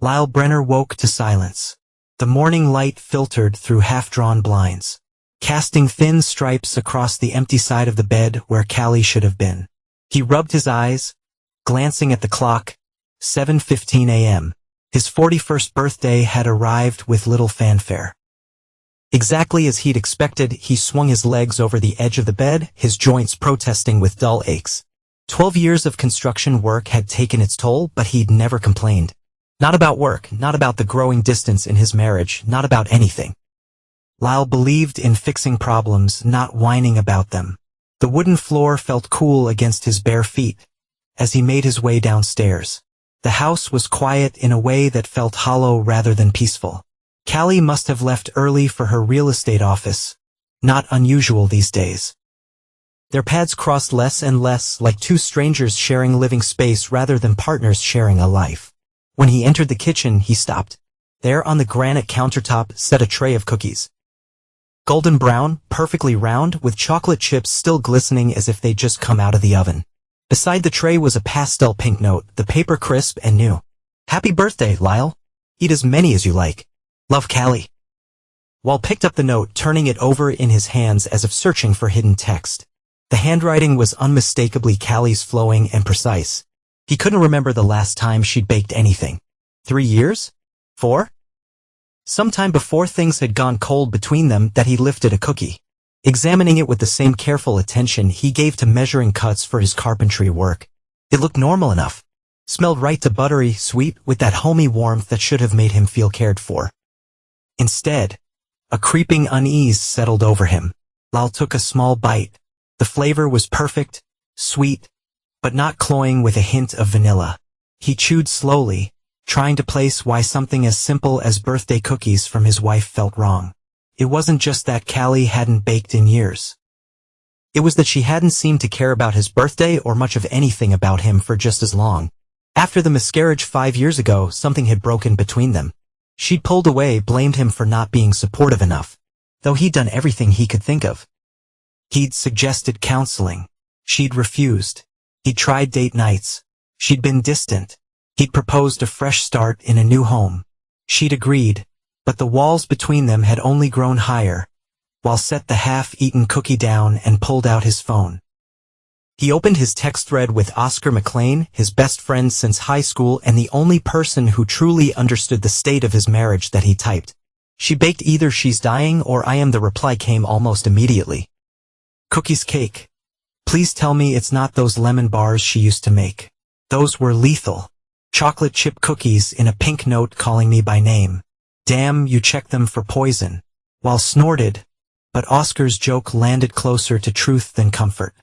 Lyle Brenner woke to silence. The morning light filtered through half-drawn blinds, casting thin stripes across the empty side of the bed where Callie should have been. He rubbed his eyes, glancing at the clock. 7:15 a.m. His 41st birthday had arrived with little fanfare. Exactly as he'd expected, he swung his legs over the edge of the bed, his joints protesting with dull aches. 12 years of construction work had taken its toll, but he'd never complained. Not about work, not about the growing distance in his marriage, not about anything. Lyle believed in fixing problems, not whining about them. The wooden floor felt cool against his bare feet as he made his way downstairs. The house was quiet in a way that felt hollow rather than peaceful. Callie must have left early for her real estate office. Not unusual these days. Their paths crossed less and less, like two strangers sharing living space rather than partners sharing a life. When he entered the kitchen, he stopped. There on the granite countertop sat a tray of cookies. Golden brown, perfectly round, with chocolate chips still glistening as if they'd just come out of the oven. Beside the tray was a pastel pink note, the paper crisp and new. "Happy birthday, Lyle. Eat as many as you like. Love, Callie." Wall picked up the note, turning it over in his hands as if searching for hidden text. The handwriting was unmistakably Callie's, flowing and precise. He couldn't remember the last time she'd baked anything. 3 years? 4? Sometime before things had gone cold between them that he lifted a cookie, examining it with the same careful attention he gave to measuring cuts for his carpentry work. It looked normal enough. Smelled right to buttery sweet with that homey warmth that should have made him feel cared for. Instead, a creeping unease settled over him. Lyle took a small bite. The flavor was perfect, sweet, but not cloying, with a hint of vanilla. He chewed slowly, trying to place why something as simple as birthday cookies from his wife felt wrong. It wasn't just that Callie hadn't baked in years. It was that she hadn't seemed to care about his birthday or much of anything about him for just as long. After the miscarriage 5 years ago, something had broken between them. She'd pulled away, blamed him for not being supportive enough, though he'd done everything he could think of. He'd suggested counseling. She'd refused. He'd tried date nights. She'd been distant. He'd proposed a fresh start in a new home. She'd agreed, but the walls between them had only grown higher. Wall set the half-eaten cookie down and pulled out his phone. He opened his text thread with Oscar McLean, his best friend since high school and the only person who truly understood the state of his marriage, that he typed. "She baked either she's dying or I am." The reply came almost immediately. "Cookies, cake. Please tell me it's not those lemon bars she used to make. Those were lethal. Chocolate chip cookies in a pink note calling me by name. Damn, you checked them for poison." Wall snorted, but Oscar's joke landed closer to truth than comfort.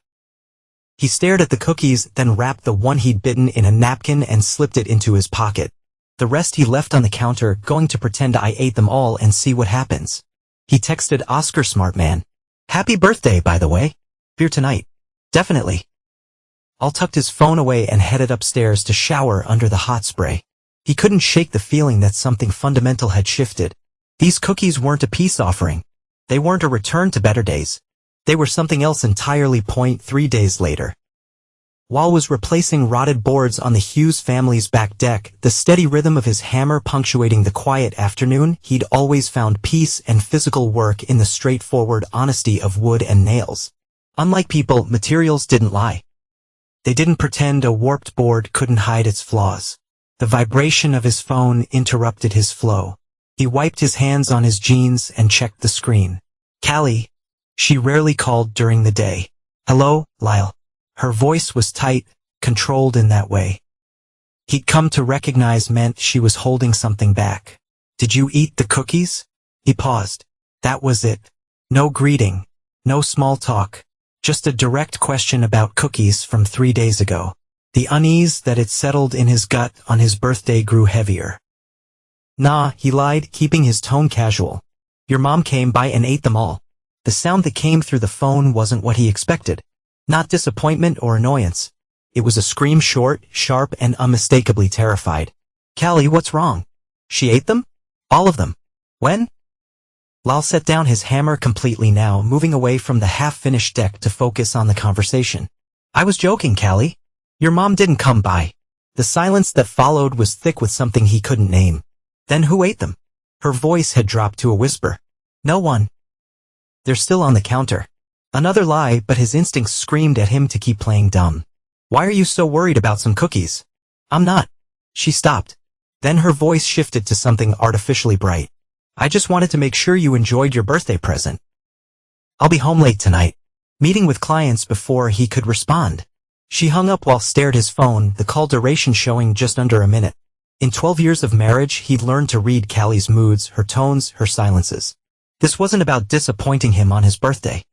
He stared at the cookies, then wrapped the one he'd bitten in a napkin and slipped it into his pocket. The rest he left on the counter, going to pretend I ate them all and see what happens. He texted Oscar, "Smart man. Happy birthday, by the way. Beer tonight." "Definitely." Al tucked his phone away and headed upstairs to shower under the hot spray. He couldn't shake the feeling that something fundamental had shifted. These cookies weren't a peace offering. They weren't a return to better days. They were something else entirely. 3 days later, Wall was replacing rotted boards on the Hughes family's back deck, the steady rhythm of his hammer punctuating the quiet afternoon. He'd always found peace and physical work in the straightforward honesty of wood and nails. Unlike people, materials didn't lie. They didn't pretend a warped board couldn't hide its flaws. The vibration of his phone interrupted his flow. He wiped his hands on his jeans and checked the screen. Callie. She rarely called during the day. "Hello, Lyle." Her voice was tight, controlled in that way he'd come to recognize meant she was holding something back. "Did you eat the cookies?" He paused. That was it. No greeting, no small talk, just a direct question about cookies from 3 days ago. The unease that had settled in his gut on his birthday grew heavier. "Nah," he lied, keeping his tone casual. "Your mom came by and ate them all." The sound that came through the phone wasn't what he expected. Not disappointment or annoyance. It was a scream, short, sharp, and unmistakably terrified. "Callie, what's wrong?" "She ate them? All of them. When?" Lyle set down his hammer completely now, moving away from the half-finished deck to focus on the conversation. "I was joking, Callie. Your mom didn't come by. The silence that followed was thick with something he couldn't name. Then who ate them? Her voice had dropped to a whisper. No one. They're still on the counter. Another lie, but his instincts screamed at him to keep playing dumb. Why are you so worried about some cookies? I'm not. She stopped. Then her voice shifted to something artificially bright. I just wanted to make sure you enjoyed your birthday present. I'll be home late tonight. Meeting with clients before he could respond. She hung up while stared his phone, the call duration showing just under a minute. In 12 years of marriage, he'd learned to read Callie's moods, her tones, her silences. This wasn't about disappointing him on his birthday.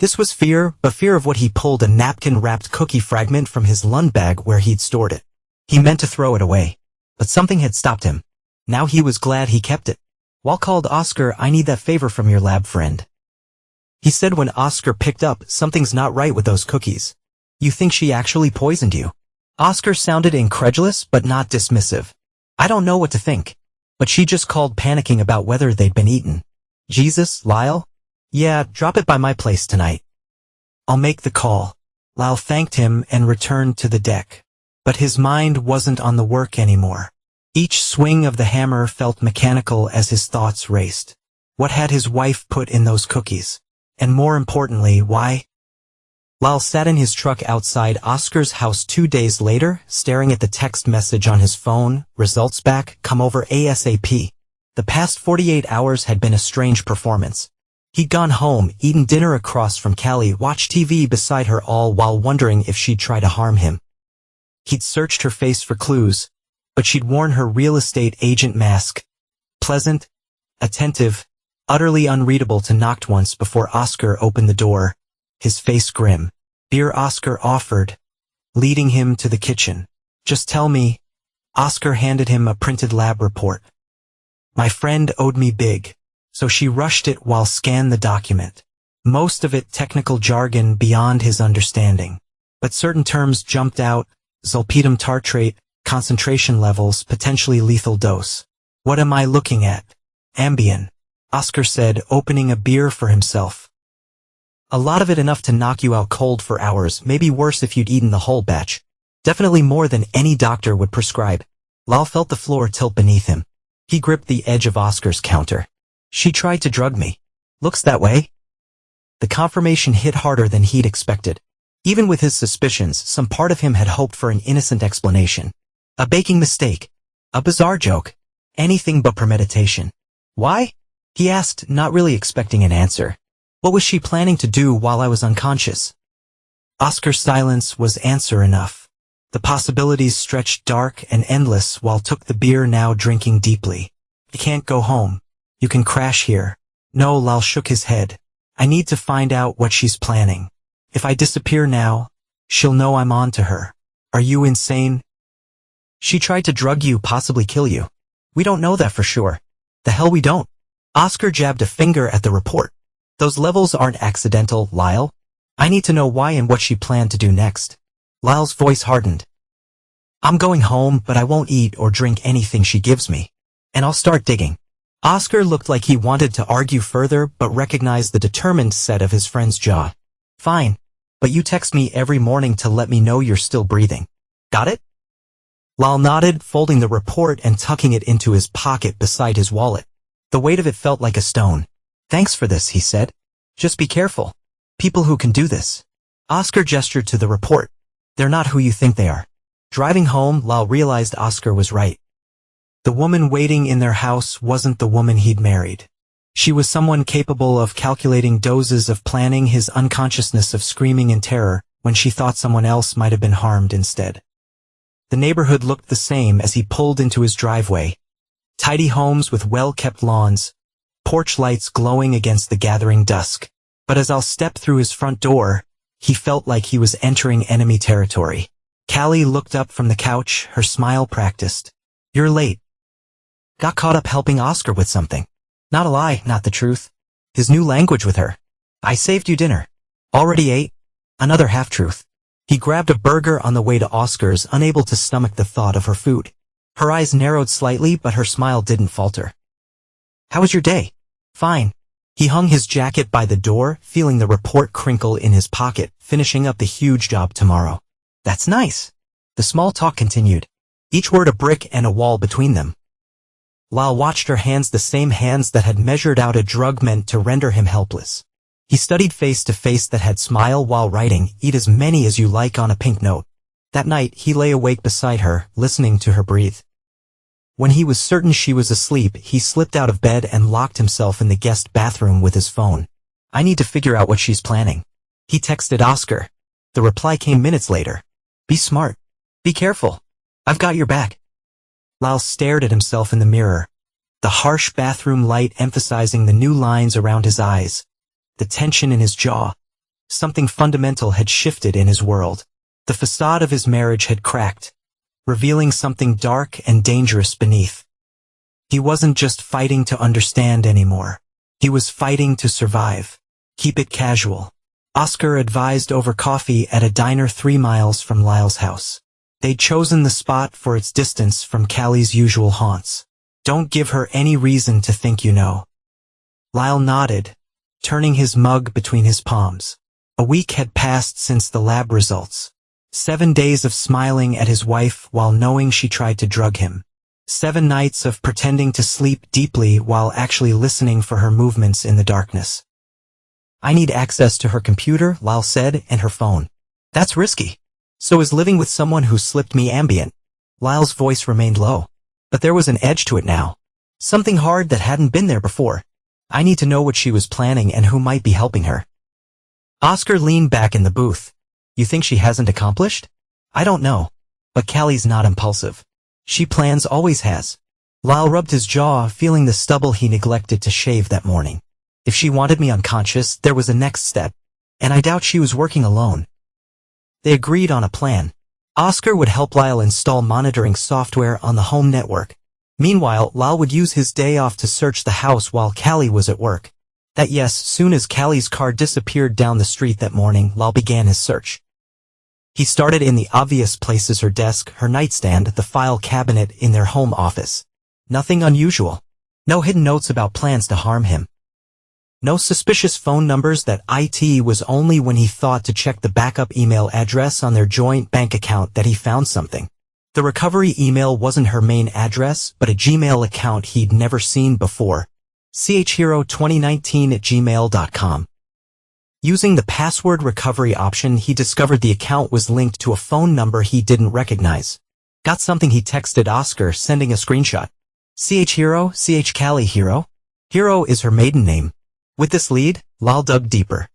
This was fear, but fear of what he pulled a napkin-wrapped cookie fragment from his lunch bag where he'd stored it. He meant to throw it away, but something had stopped him. Now he was glad he kept it. Wal called Oscar, I need that favor from your lab friend. He said when Oscar picked up, something's not right with those cookies. You think she actually poisoned you? Oscar sounded incredulous but not dismissive. I don't know what to think. But she just called panicking about whether they'd been eaten. Jesus, Lyle? Yeah, drop it by my place tonight. I'll make the call. Lyle thanked him and returned to the deck. But his mind wasn't on the work anymore. Each swing of the hammer felt mechanical as his thoughts raced. What had his wife put in those cookies? And more importantly, why? Lyle sat in his truck outside Oscar's house 2 days later, staring at the text message on his phone, results back, come over ASAP. The past 48 hours had been a strange performance. He'd gone home, eaten dinner across from Callie, watched TV beside her all while wondering if she'd try to harm him. He'd searched her face for clues, but she'd worn her real estate agent mask. Pleasant, attentive, utterly unreadable to knocked once before Oscar opened the door, his face grim. Dear Oscar offered, leading him to the kitchen. Just tell me. Oscar handed him a printed lab report. My friend owed me big, so she rushed it while scanned the document. Most of it technical jargon beyond his understanding. But certain terms jumped out, zolpidem tartrate, concentration levels, potentially lethal dose. What am I looking at? Ambien, Oscar said, opening a beer for himself. A lot of it enough to knock you out cold for hours, maybe worse if you'd eaten the whole batch. Definitely more than any doctor would prescribe. Lyle felt the floor tilt beneath him. He gripped the edge of Oscar's counter. She tried to drug me. Looks that way. The confirmation hit harder than he'd expected. Even with his suspicions, some part of him had hoped for an innocent explanation. A baking mistake. A bizarre joke. Anything but premeditation. Why? He asked, not really expecting an answer. What was she planning to do while I was unconscious? Oscar's silence was answer enough. The possibilities stretched dark and endless while took the beer, now drinking deeply. You can't go home. You can crash here. No, Lyle shook his head. I need to find out what she's planning. If I disappear now, she'll know I'm on to her. Are you insane? She tried to drug you, possibly kill you. We don't know that for sure. The hell we don't. Oscar jabbed a finger at the report. Those levels aren't accidental, Lyle. I need to know why and what she planned to do next. Lyle's voice hardened. I'm going home, but I won't eat or drink anything she gives me. And I'll start digging. Oscar looked like he wanted to argue further, but recognized the determined set of his friend's jaw. Fine, but you text me every morning to let me know you're still breathing. Got it? Lyle nodded, folding the report and tucking it into his pocket beside his wallet. The weight of it felt like a stone. Thanks for this, he said. Just be careful. People who can do this. Oscar gestured to the report. They're not who you think they are. Driving home, Lyle realized Oscar was right. The woman waiting in their house wasn't the woman he'd married. She was someone capable of calculating doses of planning his unconsciousness of screaming in terror when she thought someone else might have been harmed instead. The neighborhood looked the same as he pulled into his driveway. Tidy homes with well-kept lawns, porch lights glowing against the gathering dusk. But as Lyle stepped through his front door, he felt like he was entering enemy territory. Callie looked up from the couch, her smile practiced. You're late. Got caught up helping Oscar with something. Not a lie, not the truth. His new language with her. I saved you dinner. Already ate? Another half-truth. He grabbed a burger on the way to Oscar's, unable to stomach the thought of her food. Her eyes narrowed slightly, but her smile didn't falter. How was your day? Fine. He hung his jacket by the door, feeling the report crinkle in his pocket, finishing up the huge job tomorrow. That's nice. The small talk continued, each word a brick and a wall between them. Lyle watched her hands, the same hands that had measured out a drug meant to render him helpless. He studied face to face that had smile while writing, eat as many as you like on a pink note. That night, he lay awake beside her, listening to her breathe. When he was certain she was asleep, he slipped out of bed and locked himself in the guest bathroom with his phone. I need to figure out what she's planning. He texted Oscar. The reply came minutes later. Be smart. Be careful. I've got your back. Lyle stared at himself in the mirror, the harsh bathroom light emphasizing the new lines around his eyes, the tension in his jaw. Something fundamental had shifted in his world. The facade of his marriage had cracked, revealing something dark and dangerous beneath. He wasn't just fighting to understand anymore. He was fighting to survive. Keep it casual, Oscar advised over coffee at a diner 3 miles from Lyle's house. They'd chosen the spot for its distance from Callie's usual haunts. Don't give her any reason to think you know. Lyle nodded, turning his mug between his palms. A week had passed since the lab results. 7 days of smiling at his wife while knowing she tried to drug him. 7 nights of pretending to sleep deeply while actually listening for her movements in the darkness. I need access to her computer, Lyle said, and her phone. That's risky. So is living with someone who slipped me Ambien. Lyle's voice remained low. But there was an edge to it now. Something hard that hadn't been there before. I need to know what she was planning and who might be helping her. Oscar leaned back in the booth. You think she hasn't accomplished? I don't know. But Callie's not impulsive. She plans, always has. Lyle rubbed his jaw, feeling the stubble he neglected to shave that morning. If she wanted me unconscious, there was a next step. And I doubt she was working alone. They agreed on a plan. Oscar would help Lyle install monitoring software on the home network. Meanwhile, Lyle would use his day off to search the house while Callie was at work. Soon as Callie's car disappeared down the street that morning, Lyle began his search. He started in the obvious places: her desk, her nightstand, the file cabinet in their home office. Nothing unusual. No hidden notes about plans to harm him. No suspicious phone numbers that it was only when he thought to check the backup email address on their joint bank account that he found something. The recovery email wasn't her main address, but a Gmail account he'd never seen before. chhero2019@gmail.com. Using the password recovery option, he discovered the account was linked to a phone number he didn't recognize. Got something, he texted Oscar, sending a screenshot. Hero, Callie Hero? Hero is her maiden name. With this lead, Lyle dug deeper.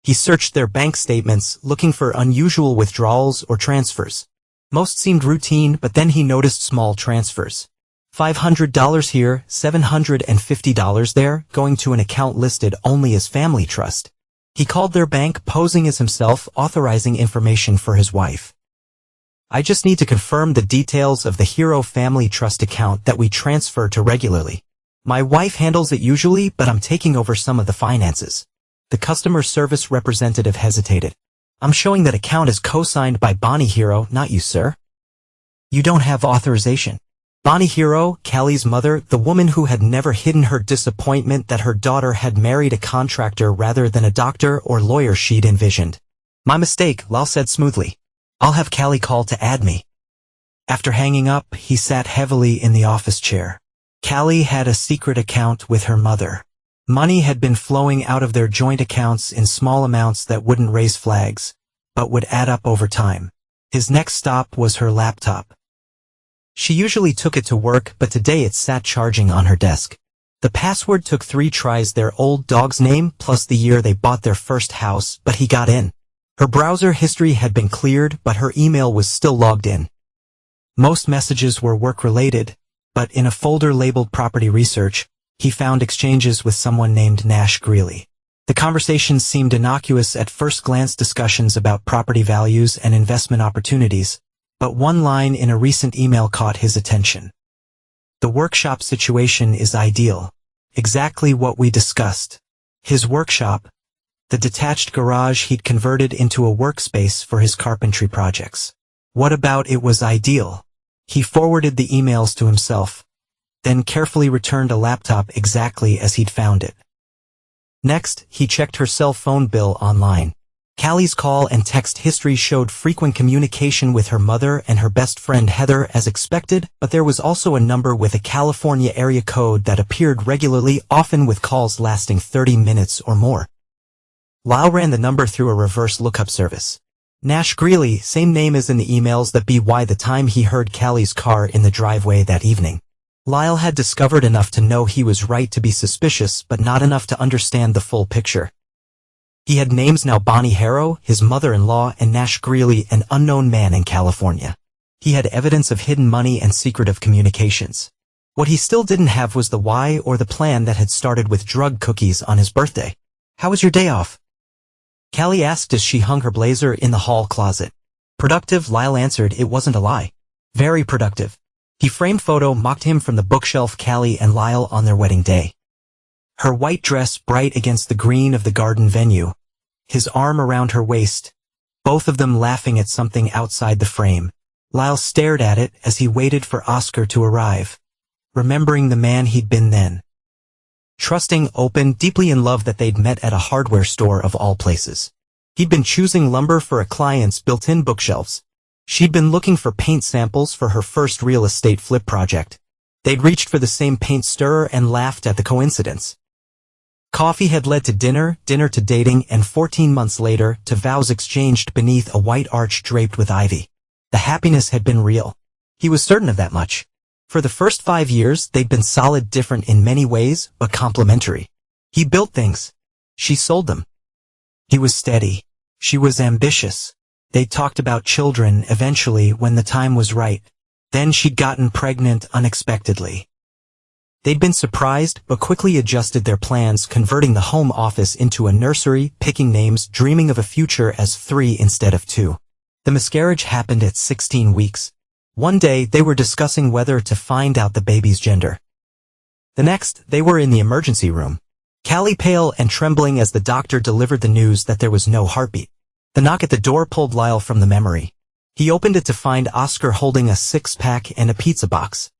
He searched their bank statements, looking for unusual withdrawals or transfers. Most seemed routine, but then he noticed small transfers. $500 here, $750 there, going to an account listed only as Family Trust. He called their bank, posing as himself, authorizing information for his wife. I just need to confirm the details of the Hero Family Trust account that we transfer to regularly. My wife handles it usually, but I'm taking over some of the finances. The customer service representative hesitated. I'm showing that account is co-signed by Bonnie Hero, not you, sir. You don't have authorization. Bonnie Hero, Callie's mother, the woman who had never hidden her disappointment that her daughter had married a contractor rather than a doctor or lawyer she'd envisioned. My mistake, Lyle said smoothly. I'll have Callie call to add me. After hanging up, he sat heavily in the office chair. Callie had a secret account with her mother. Money had been flowing out of their joint accounts in small amounts that wouldn't raise flags, but would add up over time. His next stop was her laptop. She usually took it to work, but today it sat charging on her desk. The password took 3 tries: their old dog's name plus the year they bought their first house, but he got in. Her browser history had been cleared, but her email was still logged in. Most messages were work-related, but in a folder labeled Property Research, he found exchanges with someone named Nash Greeley. The conversations seemed innocuous at first glance, discussions about property values and investment opportunities, but one line in a recent email caught his attention. The workshop situation is ideal. Exactly what we discussed. His workshop, the detached garage he'd converted into a workspace for his carpentry projects. What about it was ideal? He forwarded the emails to himself, then carefully returned a laptop exactly as he'd found it. Next, he checked her cell phone bill online. Callie's call and text history showed frequent communication with her mother and her best friend Heather as expected, but there was also a number with a California area code that appeared regularly, often with calls lasting 30 minutes or more. Lyle ran the number through a reverse lookup service. Nash Greeley, same name as in the emails that be why the time he heard Callie's car in the driveway that evening. Lyle had discovered enough to know he was right to be suspicious, but not enough to understand the full picture. He had names now: Bonnie Harrow, his mother-in-law, and Nash Greeley, an unknown man in California. He had evidence of hidden money and secretive communications. What he still didn't have was the why or the plan that had started with drug cookies on his birthday. "How was your day off?" Callie asked as she hung her blazer in the hall closet. "Productive," Lyle answered. It wasn't a lie. "Very productive." He framed photo mocked him from the bookshelf. Callie and Lyle on their wedding day. Her white dress bright against the green of the garden venue. His arm around her waist. Both of them laughing at something outside the frame. Lyle stared at it as he waited for Oscar to arrive. Remembering the man he'd been then. Trusting, open, deeply in love that they'd met at a hardware store of all places. He'd been choosing lumber for a client's built-in bookshelves. She'd been looking for paint samples for her first real estate flip project. They'd reached for the same paint stirrer and laughed at the coincidence. Coffee had led to dinner, dinner to dating, and 14 months later, to vows exchanged beneath a white arch draped with ivy. The happiness had been real. He was certain of that much. For the first 5 years, they'd been solid, different in many ways, but complementary. He built things. She sold them. He was steady. She was ambitious. They talked about children eventually when the time was right. Then she'd gotten pregnant unexpectedly. They'd been surprised, but quickly adjusted their plans, converting the home office into a nursery, picking names, dreaming of a future as 3 instead of 2. The miscarriage happened at 16 weeks. One day, they were discussing whether to find out the baby's gender. The next, they were in the emergency room. Callie pale and trembling as the doctor delivered the news that there was no heartbeat. The knock at the door pulled Lyle from the memory. He opened it to find Oscar holding a 6-pack and a pizza box.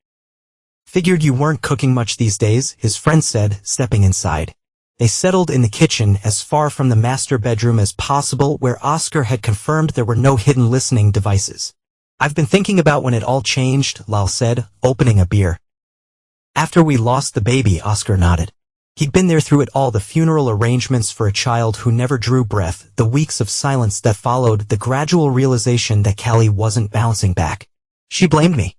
"Figured you weren't cooking much these days," his friend said, stepping inside. They settled in the kitchen, as far from the master bedroom as possible, where Oscar had confirmed there were no hidden listening devices. "I've been thinking about when it all changed," Lyle said, opening a beer. "After we lost the baby," Oscar nodded. He'd been there through it all: the funeral arrangements for a child who never drew breath, the weeks of silence that followed, the gradual realization that Callie wasn't bouncing back. "She blamed me."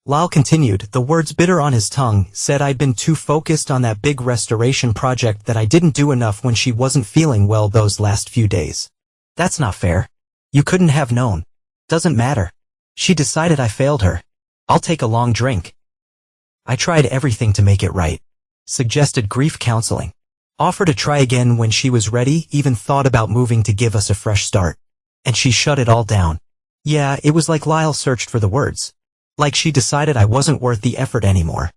Lyle continued, the words bitter on his tongue, said I'd been too focused on that big restoration project, that I didn't do enough when she wasn't feeling well those last few days. "That's not fair. You couldn't have known." "Doesn't matter. She decided I failed her. I'll take a long drink." "I tried everything to make it right. Suggested grief counseling. Offered to try again when she was ready, even thought about moving to give us a fresh start. And she shut it all down." Yeah, it was like Lyle searched for the words. Like she decided I wasn't worth the effort anymore.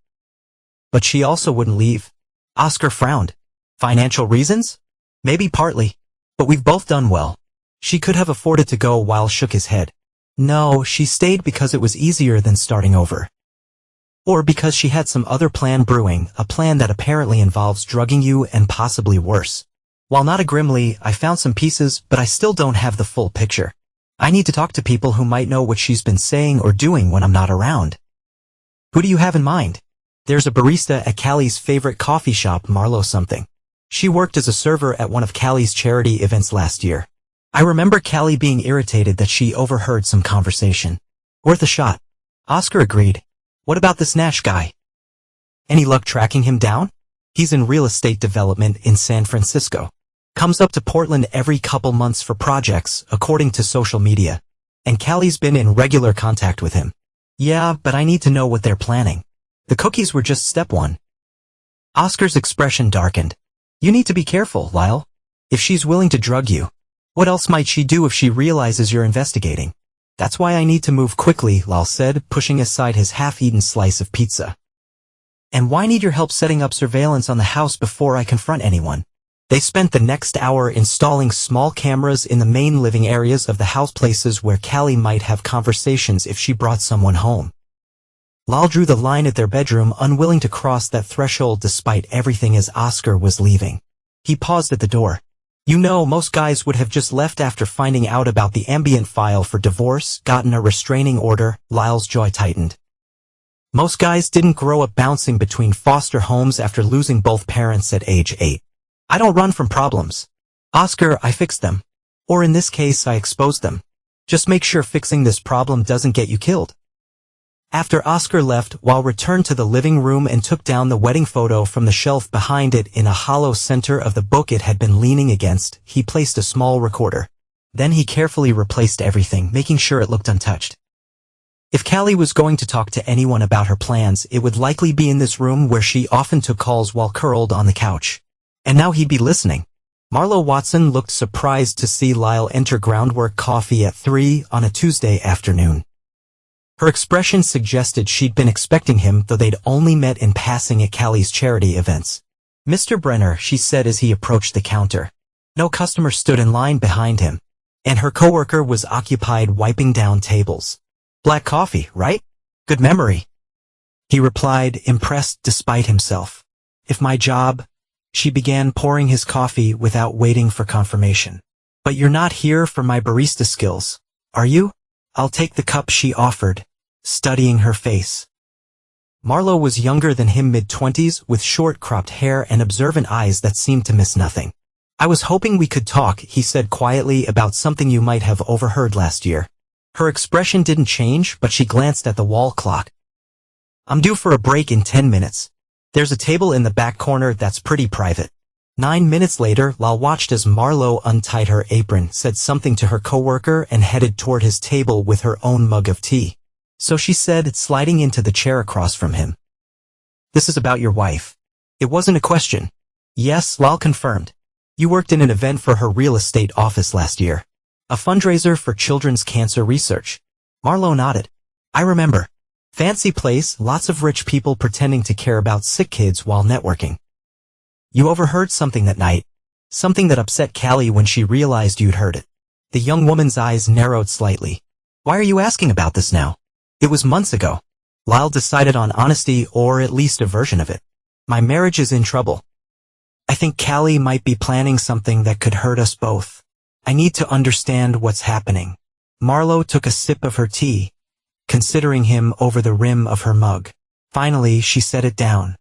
"But she also wouldn't leave." Oscar frowned. "Financial reasons?" "Maybe partly. But we've both done well." "She could have afforded to go." Lyle shook his head. "No, she stayed because it was easier than starting over. Or because she had some other plan brewing, a plan that apparently involves drugging you and possibly worse." While not grimly, "I found some pieces, but I still don't have the full picture. I need to talk to people who might know what she's been saying or doing when I'm not around." "Who do you have in mind?" "There's a barista at Callie's favorite coffee shop, Marlowe something. She worked as a server at one of Callie's charity events last year. I remember Callie being irritated that she overheard some conversation." "Worth a shot." Oscar agreed. "What about this Nash guy? Any luck tracking him down?" "He's in real estate development in San Francisco. Comes up to Portland every couple months for projects, according to social media. And Callie's been in regular contact with him." "Yeah, but I need to know what they're planning. The cookies were just step 1. Oscar's expression darkened. "You need to be careful, Lyle. If she's willing to drug you, what else might she do if she realizes you're investigating?" "That's why I need to move quickly," Lyle said, pushing aside his half-eaten slice of pizza. "And why need your help setting up surveillance on the house before I confront anyone?" They spent the next hour installing small cameras in the main living areas of the house, places where Callie might have conversations if she brought someone home. Lyle drew the line at their bedroom, unwilling to cross that threshold despite everything, as Oscar was leaving. He paused at the door. You know, most guys would have just left after finding out about the ambient file for divorce, gotten a restraining order. Lyle's jaw tightened. Most guys didn't grow up bouncing between foster homes after losing both parents at age 8. I don't run from problems. Oscar, I fixed them. Or in this case, I exposed them. Just make sure fixing this problem doesn't get you killed. After Oscar left, Lyle returned to the living room and took down the wedding photo from the shelf behind it. In a hollow center of the book it had been leaning against, he placed a small recorder. Then he carefully replaced everything, making sure it looked untouched. If Callie was going to talk to anyone about her plans, it would likely be in this room where she often took calls while curled on the couch. And now he'd be listening. Marlo Watson looked surprised to see Lyle enter Groundwork Coffee at 3 on a Tuesday afternoon. Her expression suggested she'd been expecting him, though they'd only met in passing at Callie's charity events. Mr. Brenner, she said as he approached the counter. No customer stood in line behind him, and her coworker was occupied wiping down tables. Black coffee, right? Good memory. He replied, impressed despite himself. If my job... She began pouring his coffee without waiting for confirmation. But you're not here for my barista skills, are you? I'll take the cup, she offered, studying her face. Marlo was younger than him, mid-20s, with short cropped hair and observant eyes that seemed to miss nothing. I was hoping we could talk, he said quietly, about something you might have overheard last year. Her expression didn't change, but she glanced at the wall clock. I'm due for a break in 10 minutes. There's a table in the back corner that's pretty private. 9 minutes later, Lyle watched as Marlo untied her apron, said something to her coworker, and headed toward his table with her own mug of tea. So she said, sliding into the chair across from him. This is about your wife. It wasn't a question. Yes, Lyle confirmed. You worked in an event for her real estate office last year. A fundraiser for children's cancer research. Marlo nodded. I remember. Fancy place, lots of rich people pretending to care about sick kids while networking. You overheard something that night. Something that upset Callie when she realized you'd heard it. The young woman's eyes narrowed slightly. Why are you asking about this now? It was months ago. Lyle decided on honesty, or at least a version of it. My marriage is in trouble. I think Callie might be planning something that could hurt us both. I need to understand what's happening. Marlo took a sip of her tea, considering him over the rim of her mug. Finally, she set it down.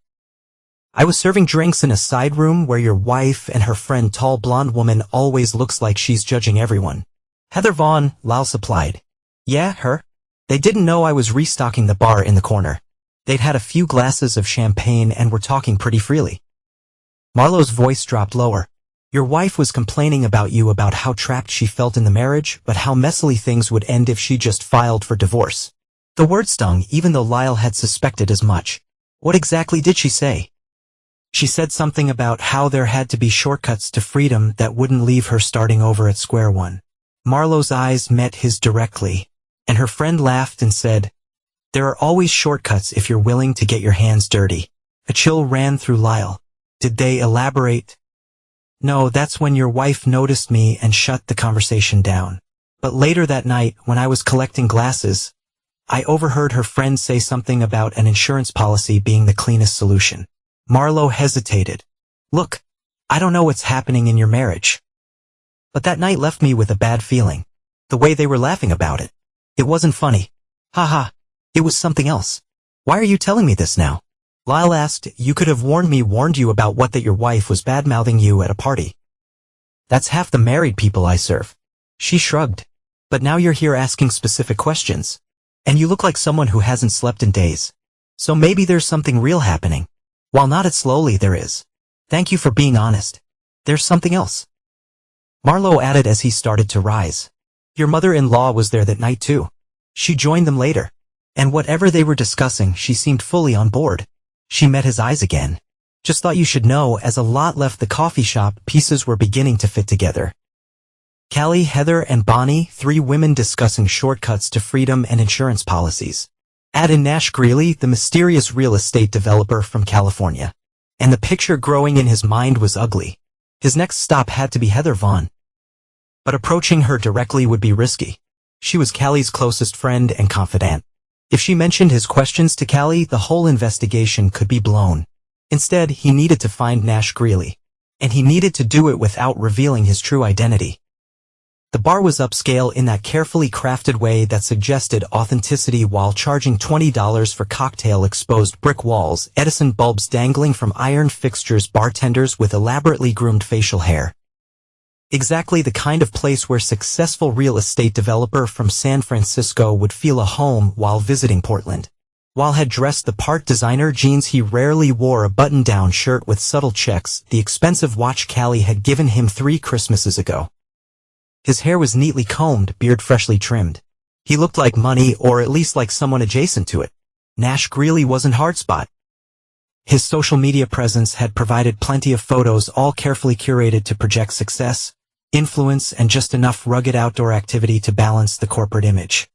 I was serving drinks in a side room where your wife and her friend, tall blonde woman, always looks like she's judging everyone. Heather Vaughn, Lyle supplied. Yeah, her. They didn't know I was restocking the bar in the corner. They'd had a few glasses of champagne and were talking pretty freely. Marlo's voice dropped lower. Your wife was complaining about you, about how trapped she felt in the marriage, but how messily things would end if she just filed for divorce. The word stung, even though Lyle had suspected as much. What exactly did she say? She said something about how there had to be shortcuts to freedom that wouldn't leave her starting over at square one. Marlo's eyes met his directly, and her friend laughed and said, there are always shortcuts if you're willing to get your hands dirty. A chill ran through Lyle. Did they elaborate? No, that's when your wife noticed me and shut the conversation down. But later that night, when I was collecting glasses, I overheard her friend say something about an insurance policy being the cleanest solution. Marlo hesitated. Look, I don't know what's happening in your marriage. But that night left me with a bad feeling. The way they were laughing about it. It wasn't funny. Haha. It was something else. Why are you telling me this now? Lyle asked. You could have warned you about that your wife was bad-mouthing you at a party. That's half the married people I serve. She shrugged. But now you're here asking specific questions. And you look like someone who hasn't slept in days. So maybe there's something real happening. While not it slowly, there is. Thank you for being honest. There's something else. Marlo added as he started to rise. Your mother-in-law was there that night too. She joined them later. And whatever they were discussing, she seemed fully on board. She met his eyes again. Just thought you should know. As a lot left the coffee shop, pieces were beginning to fit together. Callie, Heather, and Bonnie, 3 women discussing shortcuts to freedom and insurance policies. Add in Nash Greeley, the mysterious real estate developer from California. And the picture growing in his mind was ugly. His next stop had to be Heather Vaughn. But approaching her directly would be risky. She was Callie's closest friend and confidant. If she mentioned his questions to Callie, the whole investigation could be blown. Instead, he needed to find Nash Greeley. and he needed to do it without revealing his true identity. The bar was upscale in that carefully crafted way that suggested authenticity while charging $20 for cocktail-exposed brick walls, Edison bulbs dangling from iron fixtures, bartenders with elaborately groomed facial hair. Exactly the kind of place where successful real estate developer from San Francisco would feel a home while visiting Portland. While had dressed the part designer jeans, he rarely wore a button-down shirt with subtle checks, the expensive watch Callie had given him 3 Christmases ago. His hair was neatly combed, beard freshly trimmed. He looked like money, or at least like someone adjacent to it. Nash Greeley wasn't hard spot. His social media presence had provided plenty of photos, all carefully curated to project success, influence, and just enough rugged outdoor activity to balance the corporate image.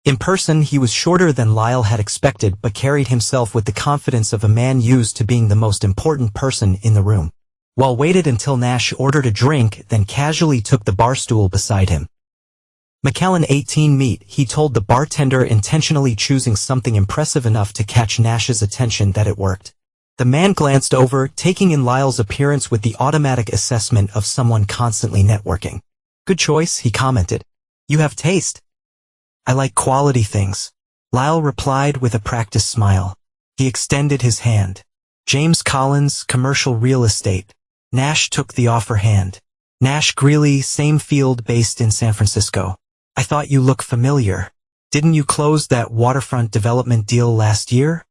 In person, he was shorter than Lyle had expected, but carried himself with the confidence of a man used to being the most important person in the room. Walt waited until Nash ordered a drink, then casually took the bar stool beside him. "Macallan 18 meat," he told the bartender, intentionally choosing something impressive enough to catch Nash's attention that it worked. The man glanced over, taking in Lyle's appearance with the automatic assessment of someone constantly networking. "Good choice," he commented. "You have taste." "I like quality things," Lyle replied with a practiced smile. He extended his hand. "James Collins, Commercial Real Estate." Nash took the offer hand. "Nash Greeley, same field, based in San Francisco. I thought you look familiar. Didn't you close that waterfront development deal last year?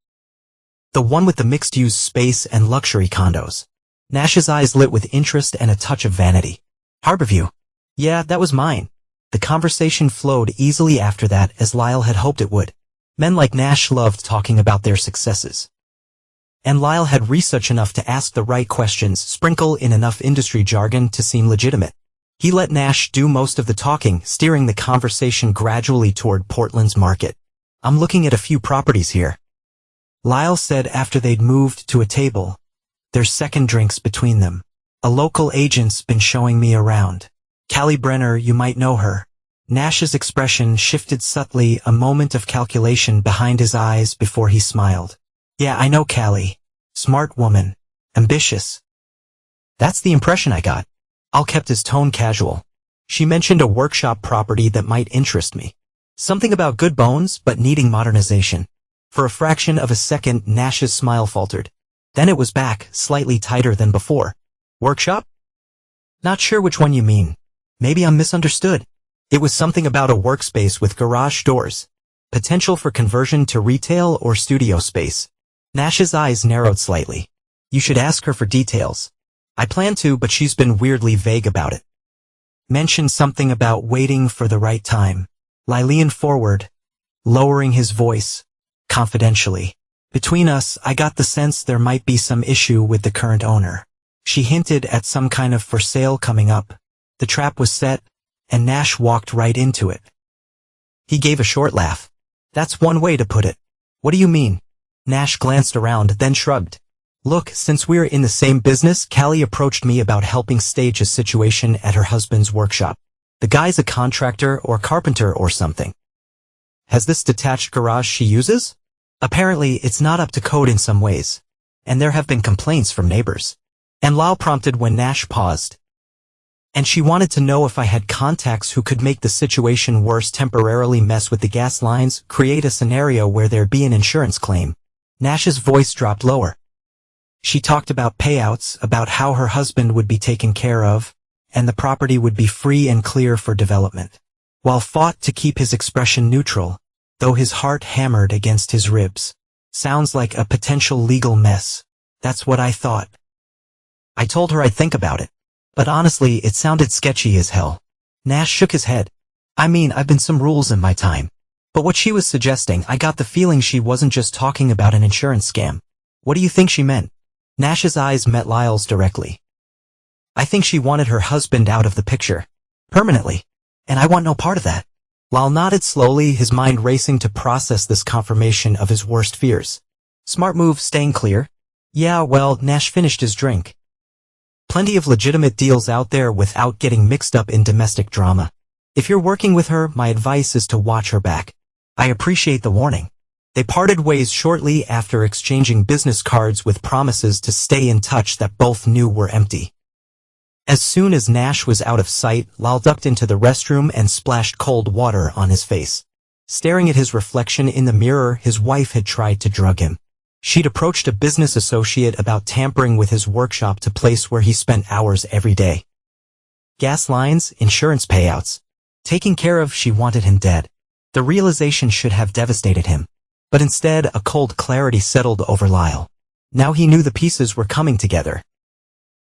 The one with the mixed-use space and luxury condos." Nash's eyes lit with interest and a touch of vanity. "Harborview? Yeah, that was mine." The conversation flowed easily after that, as Lyle had hoped it would. Men like Nash loved talking about their successes. And Lyle had research enough to ask the right questions, sprinkle in enough industry jargon to seem legitimate. He let Nash do most of the talking, steering the conversation gradually toward Portland's market. "I'm looking at a few properties here," Lyle said after they'd moved to a table. "There's second drinks between them. A local agent's been showing me around. Callie Brenner, you might know her." Nash's expression shifted subtly, a moment of calculation behind his eyes before he smiled. "Yeah, I know Callie. Smart woman. Ambitious." "That's the impression I got." Al kept his tone casual. "She mentioned a workshop property that might interest me. Something about good bones, but needing modernization." For a fraction of a second, Nash's smile faltered. Then it was back, slightly tighter than before. "Workshop? Not sure which one you mean. Maybe I'm misunderstood." It was something about a workspace with garage doors. Potential for conversion to retail or studio space. Nash's eyes narrowed slightly. "You should ask her for details." "I plan to, but she's been weirdly vague about it." "Mentioned something about waiting for the right time." Lyle leaned forward, lowering his voice, confidentially. "Between us, I got the sense there might be some issue with the current owner. She hinted at some kind of for sale coming up." The trap was set, and Nash walked right into it. He gave a short laugh. "That's one way to put it." "What do you mean?" Nash glanced around, then shrugged. "Look, since we're in the same business, Callie approached me about helping stage a situation at her husband's workshop. The guy's a contractor or carpenter or something. Has this detached garage she uses? Apparently, it's not up to code in some ways. And there have been complaints from neighbors." And Lyle prompted when Nash paused. "And she wanted to know if I had contacts who could make the situation worse, temporarily mess with the gas lines, create a scenario where there'd be an insurance claim." Nash's voice dropped lower. "She talked about payouts, about how her husband would be taken care of, and the property would be free and clear for development." While fought to keep his expression neutral, though his heart hammered against his ribs. "Sounds like a potential legal mess. That's what I thought. I told her I'd think about it. But honestly, it sounded sketchy as hell." Nash shook his head. "I mean, I've been some rules in my time. But what she was suggesting, I got the feeling she wasn't just talking about an insurance scam." "What do you think she meant?" Nash's eyes met Lyle's directly. "I think she wanted her husband out of the picture. Permanently. And I want no part of that." Lyle nodded slowly, his mind racing to process this confirmation of his worst fears. "Smart move, staying clear." "Yeah, well," Nash finished his drink. "Plenty of legitimate deals out there without getting mixed up in domestic drama. If you're working with her, my advice is to watch her back. I appreciate the warning." They parted ways shortly after exchanging business cards with promises to stay in touch that both knew were empty. As soon as Nash was out of sight, Lyle ducked into the restroom and splashed cold water on his face. Staring at his reflection in the mirror, his wife had tried to drug him. She'd approached a business associate about tampering with his workshop to place where he spent hours every day. Gas lines, insurance payouts. Taken care of, she wanted him dead. The realization should have devastated him. But instead, a cold clarity settled over Lyle. Now he knew the pieces were coming together.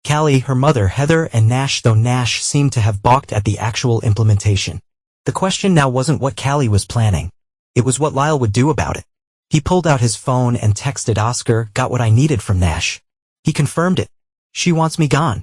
Callie, her mother, Heather, and Nash, though Nash seemed to have balked at the actual implementation. The question now wasn't what Callie was planning. It was what Lyle would do about it. He pulled out his phone and texted Oscar, "Got what I needed from Nash." He confirmed it. "She wants me gone."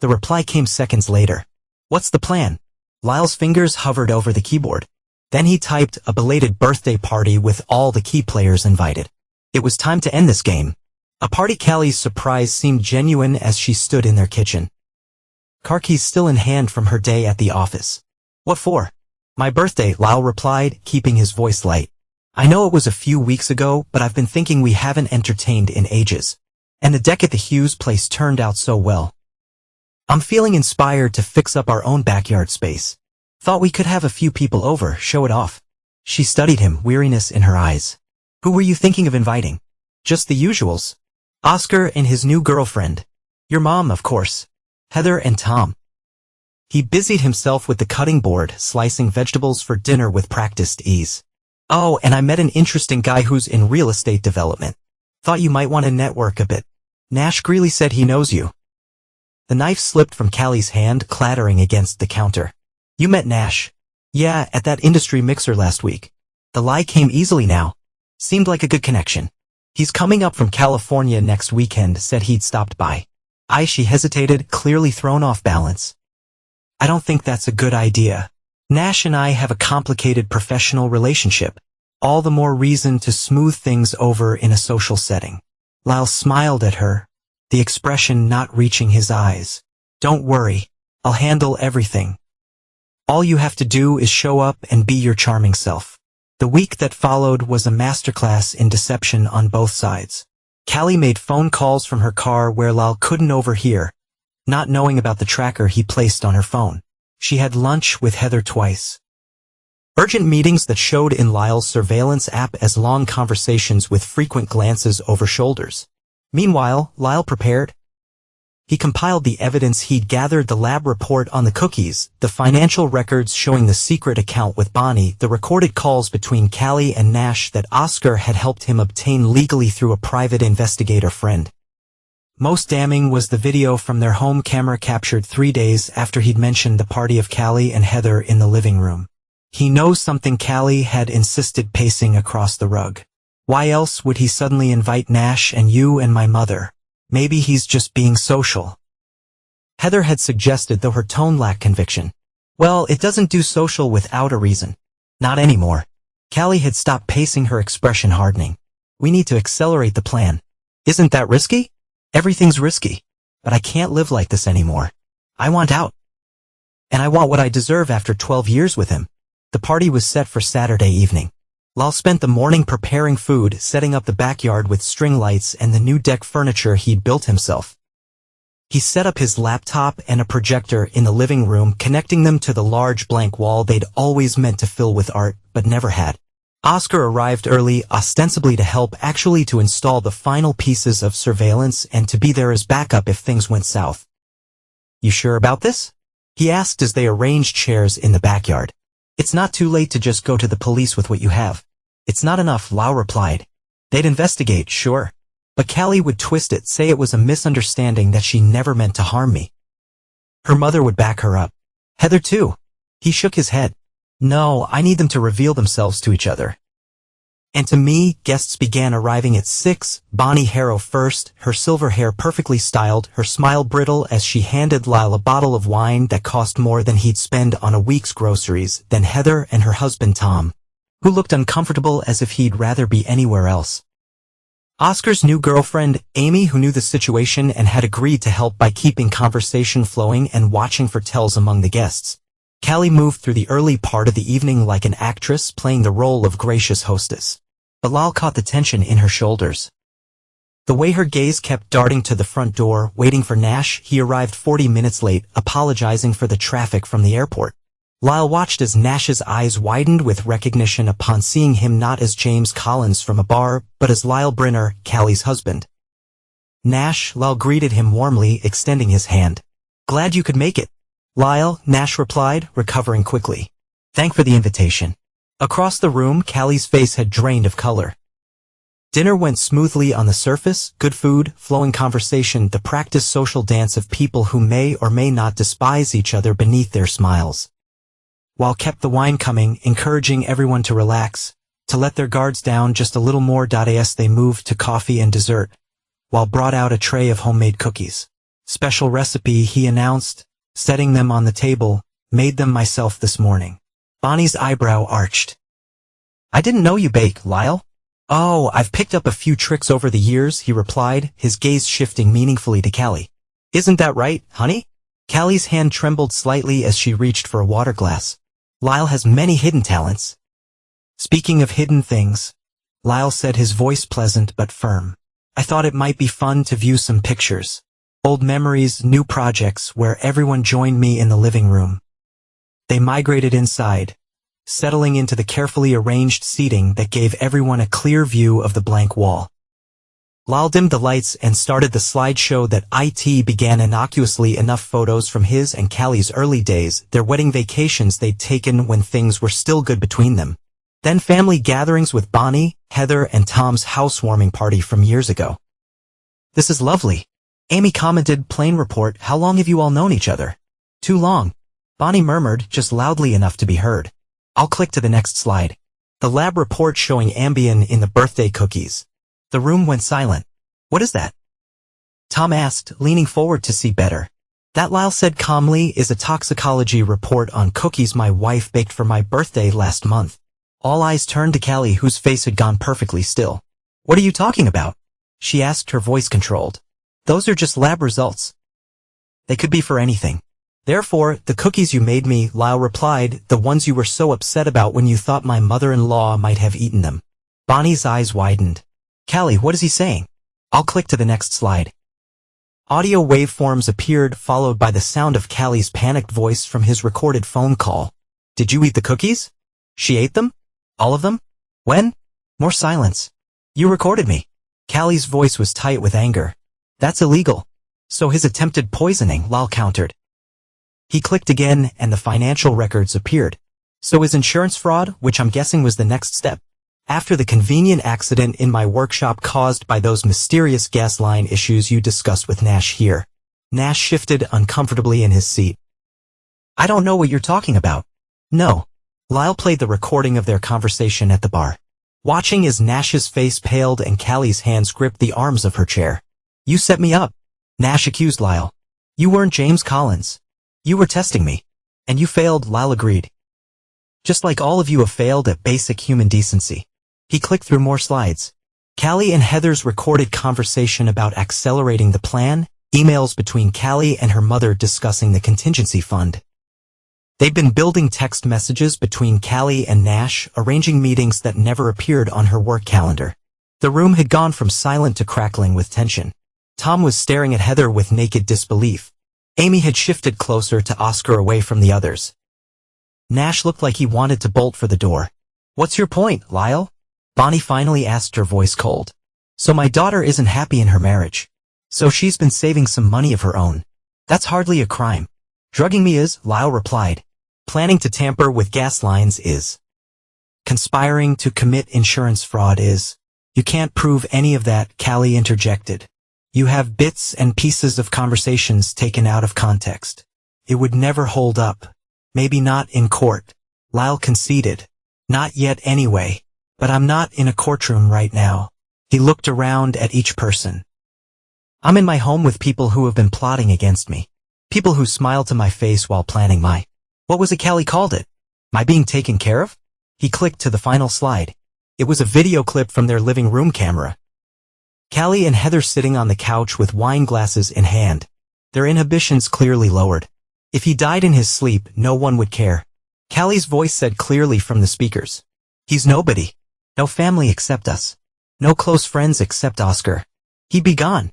The reply came seconds later. "What's the plan?" Lyle's fingers hovered over the keyboard. Then he typed, "A belated birthday party with all the key players invited." It was time to end this game. A party. Callie's surprise seemed genuine as she stood in their kitchen. Car keys still in hand from her day at the office. "What for?" "My birthday," Lyle replied, keeping his voice light. "I know it was a few weeks ago, but I've been thinking we haven't entertained in ages. And the deck at the Hughes place turned out so well. I'm feeling inspired to fix up our own backyard space. Thought we could have a few people over, show it off." She studied him, weariness in her eyes. "Who were you thinking of inviting?" "Just the usuals. Oscar and his new girlfriend. Your mom, of course. Heather and Tom." He busied himself with the cutting board, slicing vegetables for dinner with practiced ease. "Oh, and I met an interesting guy who's in real estate development. Thought you might want to network a bit. Nash Greeley said he knows you." The knife slipped from Callie's hand, clattering against the counter. "You met Nash?" "Yeah, at that industry mixer last week." The lie came easily now. "Seemed like a good connection. He's coming up from California next weekend, said he'd stopped by." She hesitated, clearly thrown off balance. "I don't think that's a good idea. Nash and I have a complicated professional relationship. All the more reason to smooth things over in a social setting." Lyle smiled at her, the expression not reaching his eyes. "Don't worry. I'll handle everything. All you have to do is show up and be your charming self." The week that followed was a masterclass in deception on both sides. Callie made phone calls from her car where Lyle couldn't overhear, not knowing about the tracker he placed on her phone. She had lunch with Heather twice. Urgent meetings that showed in Lyle's surveillance app as long conversations with frequent glances over shoulders. Meanwhile, Lyle prepared. He compiled the evidence he'd gathered: the lab report on the cookies, the financial records showing the secret account with Bonnie, the recorded calls between Callie and Nash that Oscar had helped him obtain legally through a private investigator friend. Most damning was the video from their home camera captured 3 days after he'd mentioned the party of Callie and Heather in the living room. "He knows something," Callie had insisted, pacing across the rug. "Why else would he suddenly invite Nash and you and my mother? Maybe he's just being social." Heather had suggested, though her tone lacked conviction. "Well, it doesn't do social without a reason. Not anymore." Callie had stopped pacing, her expression hardening. "We need to accelerate the plan." "Isn't that risky?" "Everything's risky. But I can't live like this anymore. I want out. And I want what I deserve after 12 years with him." The party was set for Saturday evening. Lyle spent the morning preparing food, setting up the backyard with string lights and the new deck furniture he'd built himself. He set up his laptop and a projector in the living room, connecting them to the large blank wall they'd always meant to fill with art, but never had. Oscar arrived early, ostensibly to help, actually to install the final pieces of surveillance and to be there as backup if things went south. "You sure about this?" he asked as they arranged chairs in the backyard. "It's not too late to just go to the police with what you have." "It's not enough," Lyle replied. "They'd investigate, sure. But Callie would twist it, say it was a misunderstanding, that she never meant to harm me. Her mother would back her up. Heather too." He shook his head. "No, I need them to reveal themselves to each other." And to me, guests began arriving at 6, Bonnie Harrow first, her silver hair perfectly styled, her smile brittle as she handed Lyle a bottle of wine that cost more than he'd spend on a week's groceries, then Heather and her husband Tom, who looked uncomfortable as if he'd rather be anywhere else. Oscar's new girlfriend, Amy, who knew the situation and had agreed to help by keeping conversation flowing and watching for tells among the guests. Callie moved through the early part of the evening like an actress playing the role of gracious hostess. but Lyle caught the tension in her shoulders. The way her gaze kept darting to the front door, waiting for Nash, he arrived 40 minutes late, apologizing for the traffic from the airport. Lyle watched as Nash's eyes widened with recognition upon seeing him not as James Collins from a bar, but as Lyle Brenner, Callie's husband. Nash, Lyle greeted him warmly, extending his hand. "Glad you could make it." "Lyle," Nash replied, recovering quickly. "Thank for the invitation." Across the room, Callie's face had drained of color. Dinner went smoothly on the surface, good food, flowing conversation, the practiced social dance of people who may or may not despise each other beneath their smiles. While kept the wine coming, encouraging everyone to relax, to let their guards down just a little more. As they moved to coffee and dessert, while brought out a tray of homemade cookies. "Special recipe," he announced, setting them on the table. "Made them myself this morning." Bonnie's eyebrow arched. "I didn't know you bake, Lyle." "Oh, I've picked up a few tricks over the years," he replied, his gaze shifting meaningfully to Callie. "Isn't that right, honey?" Callie's hand trembled slightly as she reached for a water glass. "Lyle has many hidden talents." "Speaking of hidden things," Lyle said, his voice pleasant but firm, "I thought it might be fun to view some pictures. Old memories, new projects, where everyone joined me in the living room." They migrated inside, settling into the carefully arranged seating that gave everyone a clear view of the blank wall. Lyle dimmed the lights and started the slideshow that began innocuously enough photos from his and Callie's early days, their wedding vacations they'd taken when things were still good between them. Then family gatherings with Bonnie, Heather, and Tom's housewarming party from years ago. "This is lovely," Amy commented. "Plain report, how long have you all known each other?" "Too long," Bonnie murmured, just loudly enough to be heard. "I'll click to the next slide." The lab report showing Ambien in the birthday cookies. The room went silent. "What is that?" Tom asked, leaning forward to see better. "That," Lyle said calmly, "is a toxicology report on cookies my wife baked for my birthday last month." All eyes turned to Callie, whose face had gone perfectly still. "What are you talking about?" she asked, her voice controlled. "Those are just lab results. They could be for anything." "Therefore, the cookies you made me," Lyle replied, "the ones you were so upset about when you thought my mother-in-law might have eaten them." Bonnie's eyes widened. "Callie, what is he saying?" "I'll click to the next slide." Audio waveforms appeared, followed by the sound of Callie's panicked voice from his recorded phone call. "Did you eat the cookies?" "She ate them? All of them? When?" More silence. "You recorded me." Callie's voice was tight with anger. "That's illegal." "So his attempted poisoning," Lyle countered. He clicked again, and the financial records appeared. "So his insurance fraud, which I'm guessing was the next step. After the convenient accident in my workshop caused by those mysterious gas line issues you discussed with Nash here." Nash shifted uncomfortably in his seat. "I don't know what you're talking about." "No." Lyle played the recording of their conversation at the bar, watching as Nash's face paled and Callie's hands gripped the arms of her chair. "You set me up," Nash accused Lyle. "You weren't James Collins. You were testing me. And you failed," Lyle agreed. "Just like all of you have failed at basic human decency." He clicked through more slides. Callie and Heather's recorded conversation about accelerating the plan, emails between Callie and her mother discussing the contingency fund. They'd been building text messages between Callie and Nash, arranging meetings that never appeared on her work calendar. The room had gone from silent to crackling with tension. Tom was staring at Heather with naked disbelief. Amy had shifted closer to Oscar, away from the others. Nash looked like he wanted to bolt for the door. "What's your point, Lyle?" Bonnie finally asked, her voice cold. "So my daughter isn't happy in her marriage. So she's been saving some money of her own. That's hardly a crime. Drugging me is," Lyle replied. "Planning to tamper with gas lines is. Conspiring to commit insurance fraud is." "You can't prove any of that," Callie interjected. "You have bits and pieces of conversations taken out of context. It would never hold up. Maybe not in court," Lyle conceded. "Not yet anyway. But I'm not in a courtroom right now." He looked around at each person. "I'm in my home with people who have been plotting against me. People who smiled to my face while planning my—" What was it Callie called it? "My being taken care of?" He clicked to the final slide. It was a video clip from their living room camera. Callie and Heather sitting on the couch with wine glasses in hand, their inhibitions clearly lowered. If he died in his sleep, no one would care. Callie's voice said clearly from the speakers. "He's nobody. No family except us. No close friends except Oscar. He'd be gone.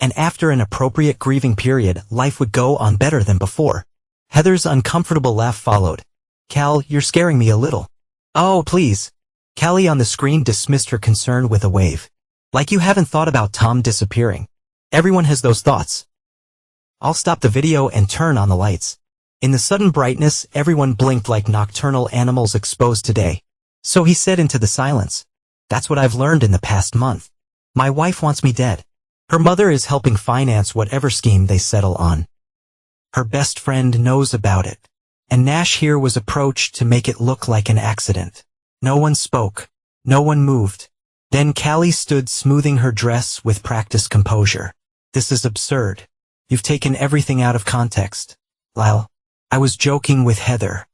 And after an appropriate grieving period, life would go on better than before. Heather's uncomfortable laugh followed. Cal, you're scaring me a little. Oh, please. Callie on the screen dismissed her concern with a wave. Like you haven't thought about Tom disappearing. Everyone has those thoughts. I'll stop the video and turn on the lights. In the sudden brightness, everyone blinked like nocturnal animals exposed to day. So he said into the silence. That's what I've learned in the past month. My wife wants me dead. Her mother is helping finance whatever scheme they settle on. Her best friend knows about it. And Nash here was approached to make it look like an accident. No one spoke. No one moved. Then Callie stood smoothing her dress with practiced composure. This is absurd. You've taken everything out of context. Lyle, I was joking with Heather.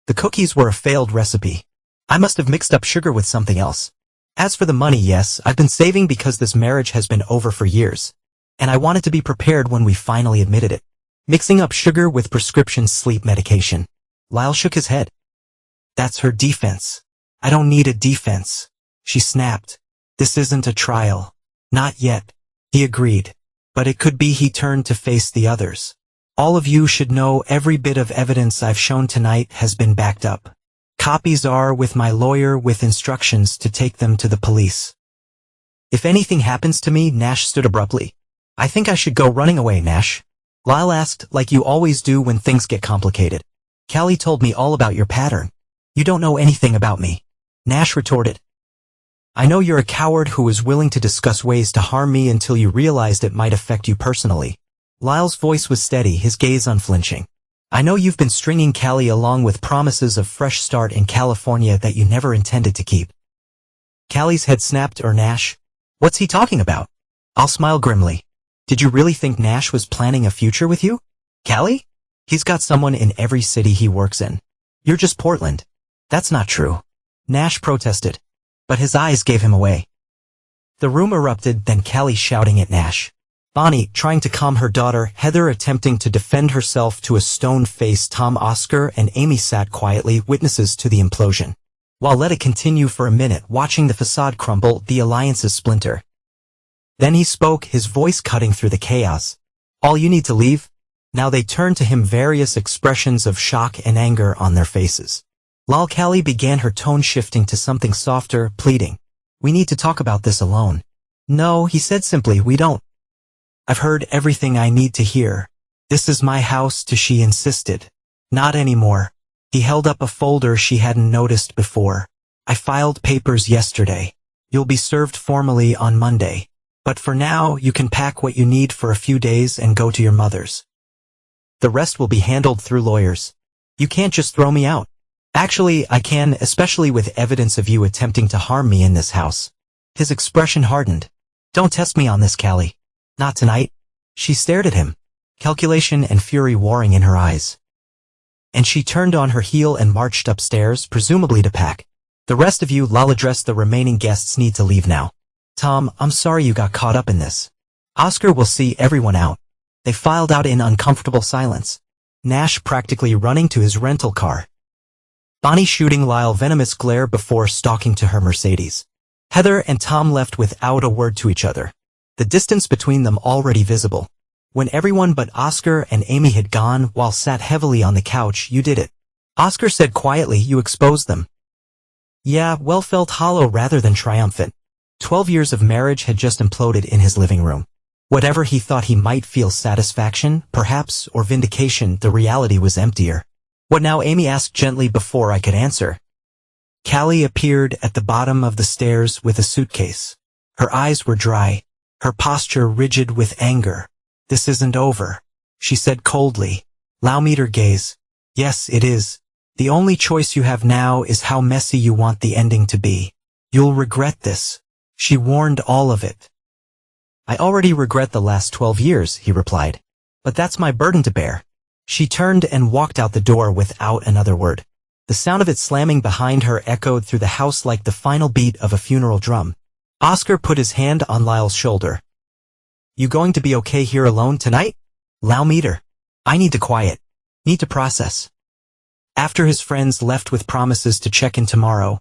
The cookies were a failed recipe. I must have mixed up sugar with something else. As for the money, yes, I've been saving because this marriage has been over for years. And I wanted to be prepared when we finally admitted it. Mixing up sugar with prescription sleep medication. Lyle shook his head. That's her defense. I don't need a defense. She snapped. This isn't a trial. Not yet. He agreed. But it could be he turned to face the others. All of you should know every bit of evidence I've shown tonight has been backed up. Copies are with my lawyer with instructions to take them to the police. If anything happens to me, Nash stood abruptly. I think I should go running away, Nash. Lyle asked, like you always do when things get complicated. Callie told me all about your pattern. You don't know anything about me. Nash retorted. I know you're a coward who was willing to discuss ways to harm me until you realized it might affect you personally. Lyle's voice was steady, his gaze unflinching. I know you've been stringing Callie along with promises of fresh start in California that you never intended to keep. Callie's head snapped. Nash? What's he talking about? I'll smile grimly. Did you really think Nash was planning a future with you? Callie? He's got someone in every city he works in. You're just Portland. That's not true. Nash protested. But his eyes gave him away. The room erupted, then Callie shouting at Nash. Bonnie trying to calm her daughter, Heather attempting to defend herself to a stone-faced Tom. Oscar and Amy sat quietly, witnesses to the implosion. While let it continue for a minute, watching the facade crumble, the alliances splinter. Then he spoke, his voice cutting through the chaos. All you need to leave? Now they turned to him, various expressions of shock and anger on their faces. Lal Callie began, her tone shifting to something softer, pleading. We need to talk about this alone. No, he said simply, we don't. I've heard everything I need to hear. This is my house, she insisted. Not anymore. He held up a folder she hadn't noticed before. I filed papers yesterday. You'll be served formally on Monday. But for now, you can pack what you need for a few days and go to your mother's. The rest will be handled through lawyers. You can't just throw me out. Actually, I can, especially with evidence of you attempting to harm me in this house. His expression hardened. Don't test me on this, Callie. Not tonight. She stared at him, calculation and fury warring in her eyes. And she turned on her heel and marched upstairs, presumably to pack. The rest of you, Lal addressed the remaining guests, need to leave now. Tom, I'm sorry you got caught up in this. Oscar will see everyone out. They filed out in uncomfortable silence. Nash practically running to his rental car. Bonnie shooting Lyle venomous glare before stalking to her Mercedes. Heather and Tom left without a word to each other. The distance between them already visible. When everyone but Oscar and Amy had gone, while sat heavily on the couch, you did it. Oscar said quietly, you exposed them. Yeah, well, felt hollow rather than triumphant. 12 years of marriage had just imploded in his living room. Whatever he thought he might feel satisfaction, perhaps, or vindication, the reality was emptier. What now? Amy asked gently before I could answer. Callie appeared at the bottom of the stairs with a suitcase. Her eyes were dry, her posture rigid with anger. This isn't over, she said coldly. Allow me to gaze. Yes, it is. The only choice you have now is how messy you want the ending to be. You'll regret this. She warned, all of it. I already regret the last 12 years, he replied. But that's my burden to bear. She turned and walked out the door without another word. The sound of it slamming behind her echoed through the house like the final beat of a funeral drum. Oscar put his hand on Lyle's shoulder. You going to be okay here alone tonight? Allow me to. I need to quiet. Need to process. After his friends left with promises to check in tomorrow,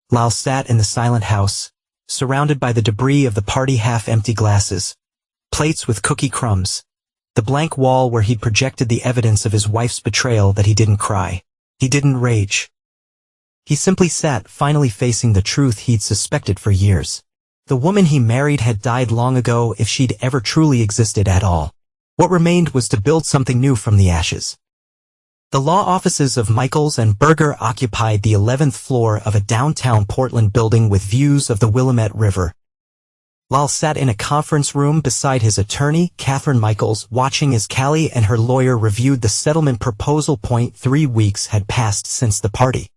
Lyle sat in the silent house, surrounded by the debris of the party half-empty glasses, plates with cookie crumbs, the blank wall where he'd projected the evidence of his wife's betrayal. That he didn't cry. He didn't rage. He simply sat, finally facing the truth he'd suspected for years. The woman he married had died long ago, if she'd ever truly existed at all. What remained was to build something new from the ashes. The law offices of Michaels and Berger occupied the 11th floor of a downtown Portland building with views of the Willamette River. Lyle sat in a conference room beside his attorney, Catherine Michaels, watching as Callie and her lawyer reviewed the settlement proposal. 3 weeks had passed since the party.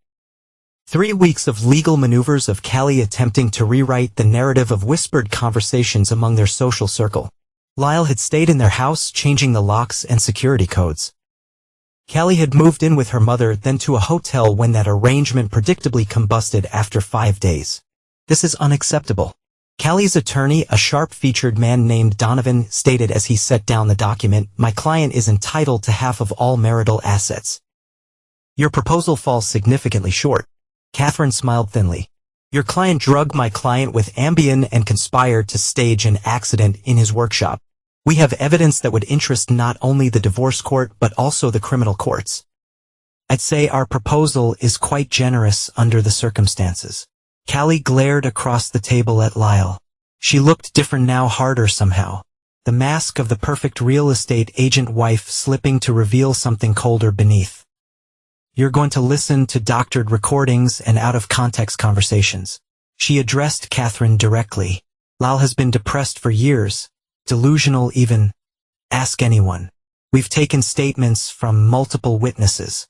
3 weeks of legal maneuvers, of Callie attempting to rewrite the narrative, of whispered conversations among their social circle. Lyle had stayed in their house, changing the locks and security codes. Callie had moved in with her mother, then to a hotel when that arrangement predictably combusted after 5 days. This is unacceptable. Callie's attorney, a sharp-featured man named Donovan, stated as he set down the document, "My client is entitled to half of all marital assets." "Your proposal falls significantly short." Catherine smiled thinly. "Your client drugged my client with Ambien and conspired to stage an accident in his workshop. We have evidence that would interest not only the divorce court but also the criminal courts. I'd say our proposal is quite generous under the circumstances." Callie glared across the table at Lyle. She looked different now, harder somehow. The mask of the perfect real estate agent wife slipping to reveal something colder beneath. "You're going to listen to doctored recordings and out-of-context conversations." She addressed Catherine directly. "Lyle has been depressed for years, delusional even. Ask anyone. We've taken statements from multiple witnesses."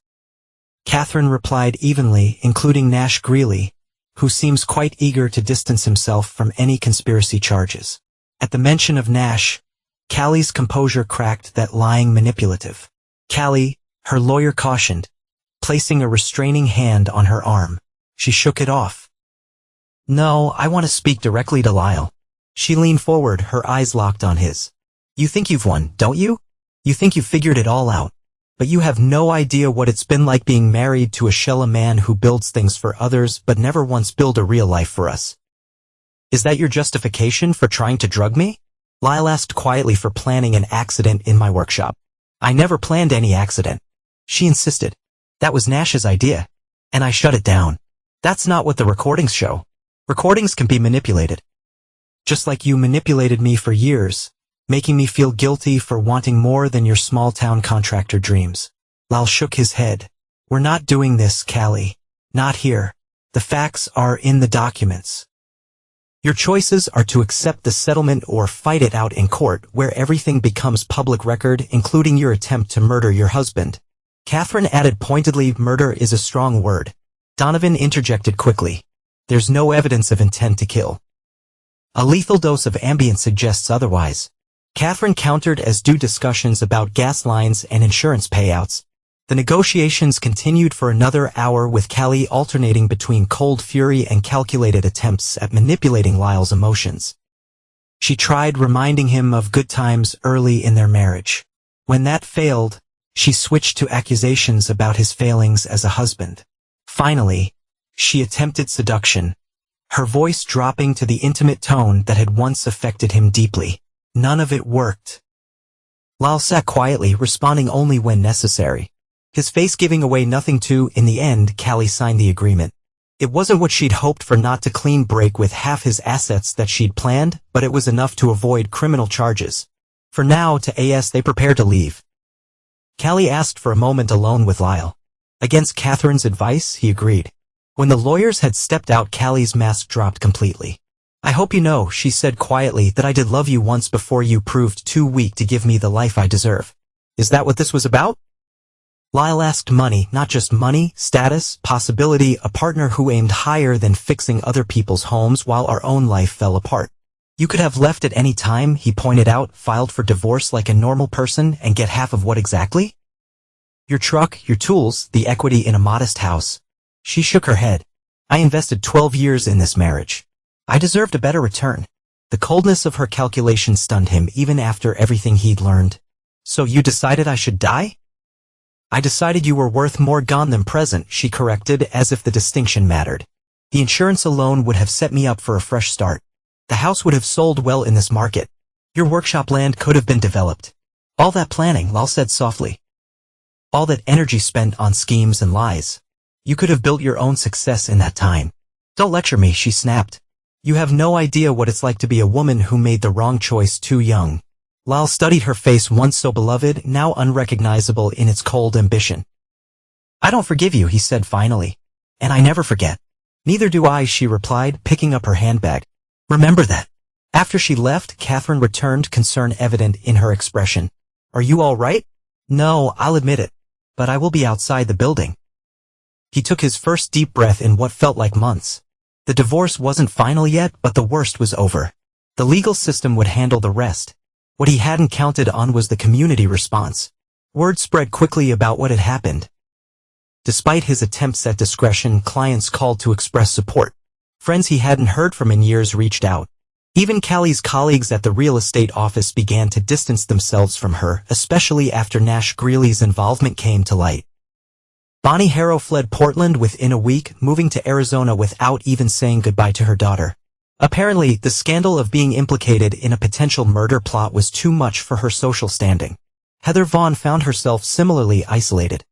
Catherine replied evenly, including Nash Greeley, who seems quite eager to distance himself from any conspiracy charges. At the mention of Nash, Callie's composure cracked. "That lying manipulative." "Callie," her lawyer cautioned, placing a restraining hand on her arm. She shook it off. "No, I want to speak directly to Lyle." She leaned forward, her eyes locked on his. "You think you've won, don't you? You think you figured it all out. But you have no idea what it's been like being married to a shell, a man who builds things for others but never once built a real life for us. Is that your justification for trying to drug me?" Lyle asked quietly. "For planning an accident in my workshop." "I never planned any accident." She insisted. "That was Nash's idea. And I shut it down. That's not what the recordings show. Recordings can be manipulated. Just like you manipulated me for years, making me feel guilty for wanting more than your small-town contractor dreams." Lyle shook his head. "We're not doing this, Callie. Not here. The facts are in the documents. Your choices are to accept the settlement or fight it out in court, where everything becomes public record, including your attempt to murder your husband." Catherine added pointedly. "Murder is a strong word." Donovan interjected quickly. "There's no evidence of intent to kill. A lethal dose of Ambien suggests otherwise." Catherine countered, as do discussions about gas lines and insurance payouts. The negotiations continued for another hour, with Callie alternating between cold fury and calculated attempts at manipulating Lyle's emotions. She tried reminding him of good times early in their marriage. When that failed, she switched to accusations about his failings as a husband. Finally, she attempted seduction, her voice dropping to the intimate tone that had once affected him deeply. None of it worked. Lyle sat quietly, responding only when necessary. His face giving away nothing. In the end, Callie signed the agreement. It wasn't what she'd hoped for, not to clean break with half his assets that she'd planned, but it was enough to avoid criminal charges. For now, they prepared to leave. Callie asked for a moment alone with Lyle. Against Catherine's advice, he agreed. When the lawyers had stepped out, Callie's mask dropped completely. "I hope you know," she said quietly, "that I did love you once before you proved too weak to give me the life I deserve." "Is that what this was about?" Lyle asked. "Money, not just money, status, possibility, a partner who aimed higher than fixing other people's homes while our own life fell apart. You could have left at any time," he pointed out, "filed for divorce like a normal person and get half of what exactly? Your truck, your tools, the equity in a modest house." She shook her head. "I invested 12 years in this marriage. I deserved a better return." The coldness of her calculation stunned him, even after everything he'd learned. "So you decided I should die?" "I decided you were worth more gone than present," she corrected, as if the distinction mattered. The insurance alone would have set me up for a fresh start. The house would have sold well in this market. Your workshop land could have been developed. All that planning, Lal said softly. All that energy spent on schemes and lies. You could have built your own success in that time. Don't lecture me, she snapped. You have no idea what it's like to be a woman who made the wrong choice too young. Lal studied her face, once so beloved, now unrecognizable in its cold ambition. I don't forgive you, he said finally. And I never forget. Neither do I, she replied, picking up her handbag. Remember that. After she left, Catherine returned, concern evident in her expression. Are you all right? No, I'll admit it. But I will be outside the building. He took his first deep breath in what felt like months. The divorce wasn't final yet, but the worst was over. The legal system would handle the rest. What he hadn't counted on was the community response. Word spread quickly about what had happened. Despite his attempts at discretion, clients called to express support. Friends he hadn't heard from in years reached out. Even Callie's colleagues at the real estate office began to distance themselves from her, especially after Nash Greeley's involvement came to light. Bonnie Harrow fled Portland within a week, moving to Arizona without even saying goodbye to her daughter. Apparently, the scandal of being implicated in a potential murder plot was too much for her social standing. Heather Vaughn found herself similarly isolated.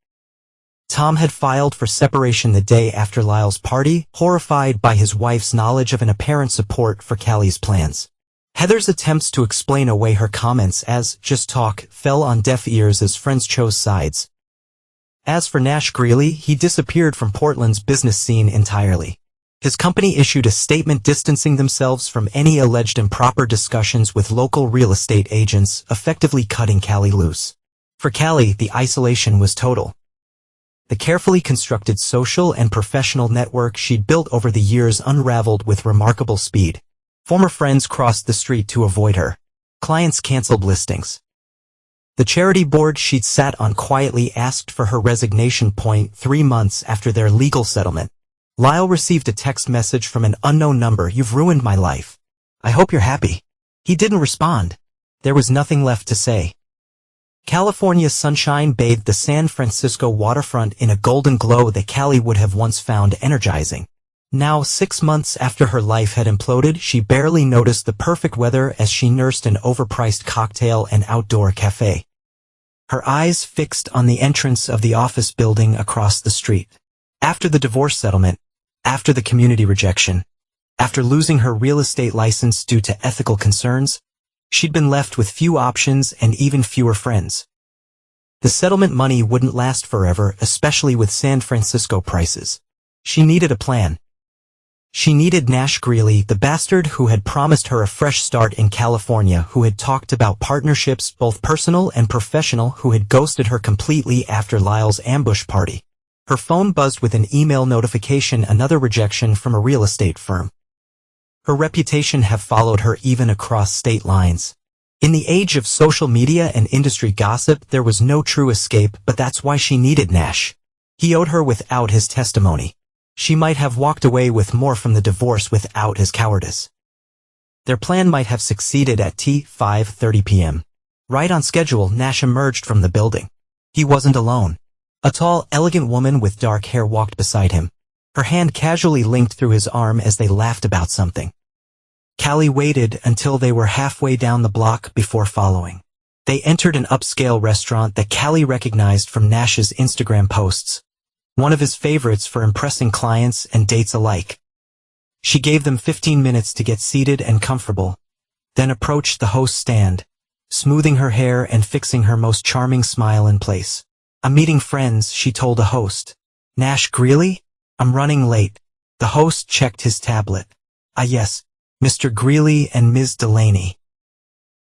Tom had filed for separation the day after Lyle's party, horrified by his wife's knowledge of an apparent support for Callie's plans. Heather's attempts to explain away her comments as just talk fell on deaf ears as friends chose sides. As for Nash Greeley, he disappeared from Portland's business scene entirely. His company issued a statement distancing themselves from any alleged improper discussions with local real estate agents, effectively cutting Callie loose. For Callie, the isolation was total. The carefully constructed social and professional network she'd built over the years unraveled with remarkable speed. Former friends crossed the street to avoid her. Clients canceled listings. The charity board she'd sat on quietly asked for her resignation. 3 months after their legal settlement, Lyle received a text message from an unknown number. You've ruined my life. I hope you're happy. He didn't respond. There was nothing left to say. California's sunshine bathed the San Francisco waterfront in a golden glow that Callie would have once found energizing. Now, 6 months after her life had imploded, she barely noticed the perfect weather as she nursed an overpriced cocktail and outdoor cafe. Her eyes fixed on the entrance of the office building across the street. After the divorce settlement, after the community rejection, after losing her real estate license due to ethical concerns, she'd been left with few options and even fewer friends. The settlement money wouldn't last forever, especially with San Francisco prices. She needed a plan. She needed Nash Greeley, the bastard who had promised her a fresh start in California, who had talked about partnerships, both personal and professional, who had ghosted her completely after Lyle's ambush party. Her phone buzzed with an email notification, another rejection from a real estate firm. Her reputation had followed her even across state lines. In the age of social media and industry gossip, there was no true escape, but that's why she needed Nash. He owed her without his testimony. She might have walked away with more from the divorce without his cowardice. Their plan might have succeeded at 5:30 p.m. Right on schedule, Nash emerged from the building. He wasn't alone. A tall, elegant woman with dark hair walked beside him. Her hand casually linked through his arm as they laughed about something. Callie waited until they were halfway down the block before following. They entered an upscale restaurant that Callie recognized from Nash's Instagram posts, one of his favorites for impressing clients and dates alike. She gave them 15 minutes to get seated and comfortable, then approached the host's stand, smoothing her hair and fixing her most charming smile in place. I'm meeting friends, she told the host. Nash Greeley? I'm running late. The host checked his tablet. Ah yes, Mr. Greeley and Ms. Delaney.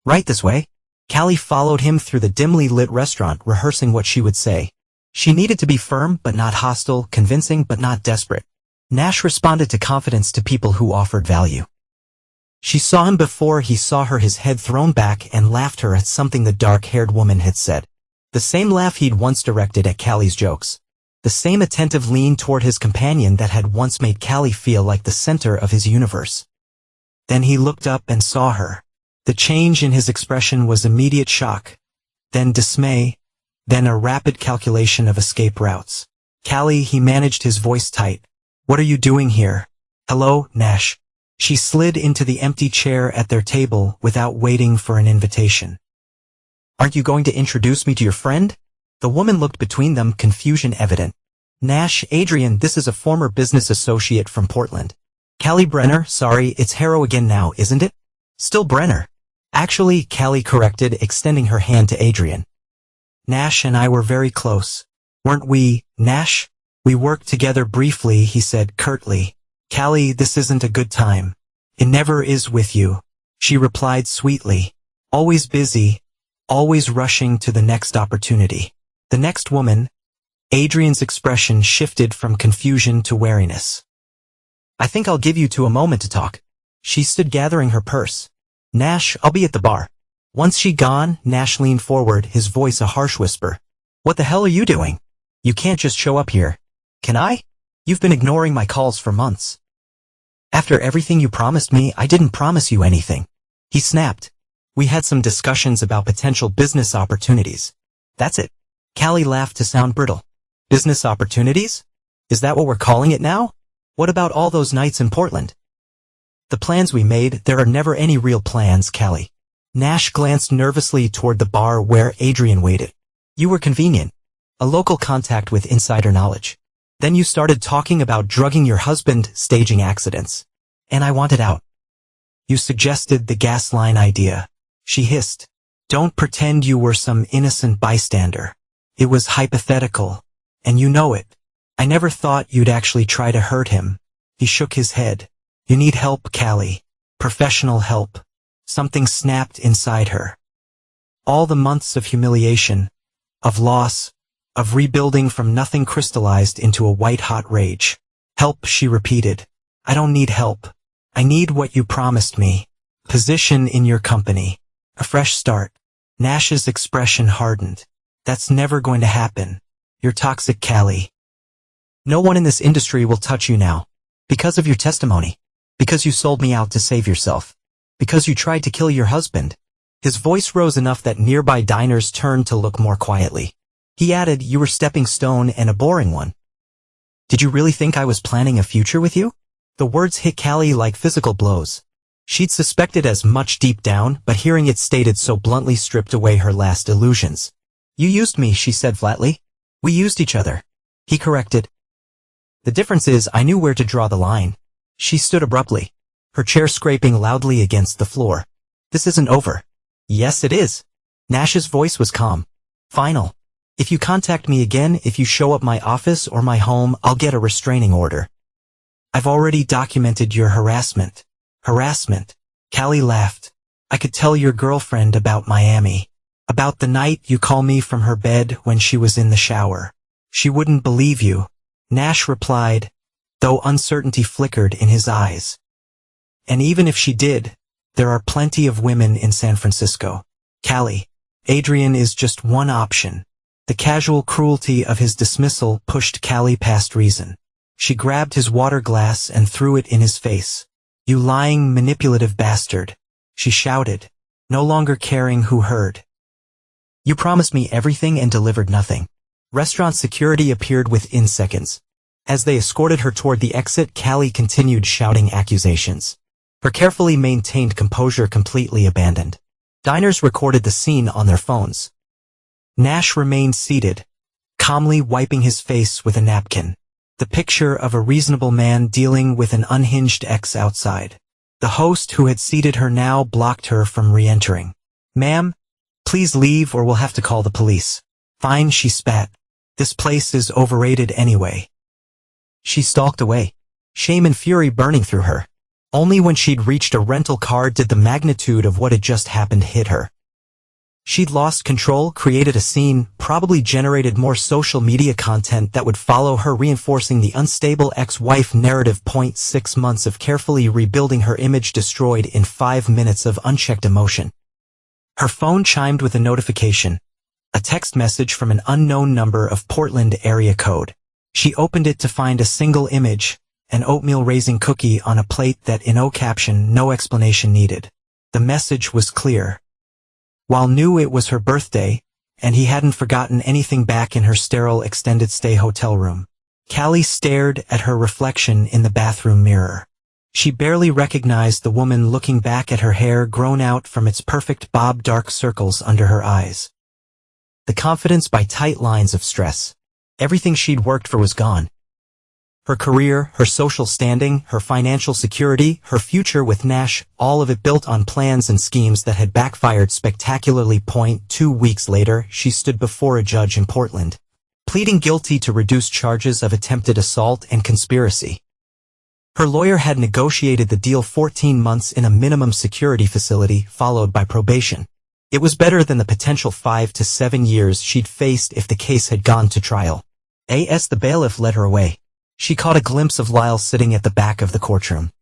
Right this way. Callie followed him through the dimly lit restaurant, rehearsing what she would say. She needed to be firm but not hostile, convincing but not desperate. Nash responded to confidence to people who offered value. She saw him before he saw her, his head thrown back, and laughed her at something the dark-haired woman had said. The same laugh he'd once directed at Callie's jokes. The same attentive lean toward his companion that had once made Callie feel like the center of his universe. Then he looked up and saw her. The change in his expression was immediate shock, then dismay, then a rapid calculation of escape routes. Callie, he managed his voice tight. What are you doing here? Hello, Nash. She slid into the empty chair at their table without waiting for an invitation. Aren't you going to introduce me to your friend? The woman looked between them, confusion evident. Nash, Adrian, this is a former business associate from Portland. Callie Brenner, sorry, it's Harrow again now, isn't it? Still Brenner. Actually, Callie corrected, extending her hand to Adrian. Nash and I were very close. Weren't we, Nash? We worked together briefly, he said curtly. Callie, this isn't a good time. It never is with you, she replied sweetly. Always busy, always rushing to the next opportunity. The next woman, Adrian's expression shifted from confusion to wariness. I think I'll give you two a moment to talk. She stood gathering her purse. Nash, I'll be at the bar. Once she'd gone, Nash leaned forward, his voice a harsh whisper. What the hell are you doing? You can't just show up here. Can I? You've been ignoring my calls for months. After everything you promised me, I didn't promise you anything. He snapped. We had some discussions about potential business opportunities. That's it. Callie laughed to sound brittle. Business opportunities? Is that what we're calling it now? What about all those nights in Portland? The plans we made, there are never any real plans, Callie. Nash glanced nervously toward the bar where Adrian waited. You were convenient. A local contact with insider knowledge. Then you started talking about drugging your husband, staging accidents. And I wanted out. You suggested the gas line idea. She hissed. Don't pretend you were some innocent bystander. It was hypothetical. And you know it. I never thought you'd actually try to hurt him. He shook his head. You need help, Callie. Professional help. Something snapped inside her. All the months of humiliation, of loss, of rebuilding from nothing crystallized into a white-hot rage. Help, she repeated. I don't need help. I need what you promised me. Position in your company. A fresh start. Nash's expression hardened. That's never going to happen. You're toxic, Callie. No one in this industry will touch you now. Because of your testimony. Because you sold me out to save yourself. Because you tried to kill your husband. His voice rose enough that nearby diners turned to look more quietly. He added, you were stepping stone and a boring one. Did you really think I was planning a future with you? The words hit Callie like physical blows. She'd suspected as much deep down, but hearing it stated so bluntly stripped away her last illusions. You used me, she said flatly. We used each other. He corrected. The difference is I knew where to draw the line. She stood abruptly, her chair scraping loudly against the floor. This isn't over. Yes, it is. Nash's voice was calm. Final. If you contact me again, if you show up my office or my home, I'll get a restraining order. I've already documented your harassment. Harassment. Callie laughed. I could tell your girlfriend about Miami. About the night you call me from her bed when she was in the shower. She wouldn't believe you. Nash replied, though uncertainty flickered in his eyes. And even if she did, there are plenty of women in San Francisco. Callie, Adrian is just one option. The casual cruelty of his dismissal pushed Callie past reason. She grabbed his water glass and threw it in his face. You lying, manipulative bastard, she shouted, no longer caring who heard. You promised me everything and delivered nothing. Restaurant security appeared within seconds. As they escorted her toward the exit, Callie continued shouting accusations. Her carefully maintained composure completely abandoned. Diners recorded the scene on their phones. Nash remained seated, calmly wiping his face with a napkin. The picture of a reasonable man dealing with an unhinged ex outside. The host who had seated her now blocked her from re-entering. Ma'am, please leave or we'll have to call the police. Fine, she spat. This place is overrated anyway. She stalked away, shame and fury burning through her. Only when she'd reached a rental car did the magnitude of what had just happened hit her. She'd lost control, created a scene, probably generated more social media content that would follow her, reinforcing the unstable ex-wife narrative. 6 months of carefully rebuilding her image destroyed in 5 minutes of unchecked emotion. Her phone chimed with a notification, a text message from an unknown number of Portland area code. She opened it to find a single image, an oatmeal raisin cookie on a plate that in no caption, no explanation needed. The message was clear. While knew it was her birthday, and he hadn't forgotten anything back in her sterile extended stay hotel room. Callie stared at her reflection in the bathroom mirror. She barely recognized the woman looking back at her hair grown out from its perfect bob, dark circles under her eyes. The confidence by tight lines of stress. Everything she'd worked for was gone. Her career, her social standing, her financial security, her future with Nash, all of it built on plans and schemes that had backfired spectacularly. 2 weeks later, she stood before a judge in Portland, pleading guilty to reduced charges of attempted assault and conspiracy. Her lawyer had negotiated the deal: 14 months in a minimum security facility, followed by probation. It was better than the potential 5 to 7 years she'd faced if the case had gone to trial. As the bailiff led her away, she caught a glimpse of Lyle sitting at the back of the courtroom.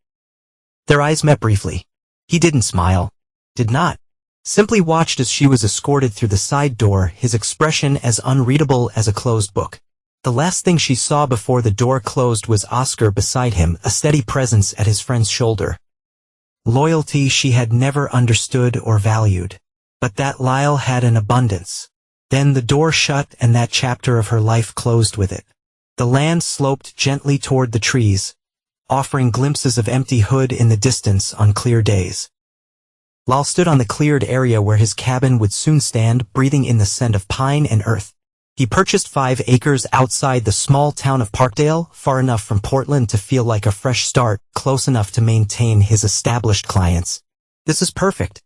Their eyes met briefly. He didn't smile. Did not. Simply watched as she was escorted through the side door, his expression as unreadable as a closed book. The last thing she saw before the door closed was Oscar beside him, a steady presence at his friend's shoulder. Loyalty she had never understood or valued. But that Lyle had in abundance. Then the door shut and that chapter of her life closed with it. The land sloped gently toward the trees, offering glimpses of empty hood in the distance on clear days. Lyle stood on the cleared area where his cabin would soon stand, breathing in the scent of pine and earth. He purchased 5 acres outside the small town of Parkdale, far enough from Portland to feel like a fresh start, close enough to maintain his established clients. "This is perfect,"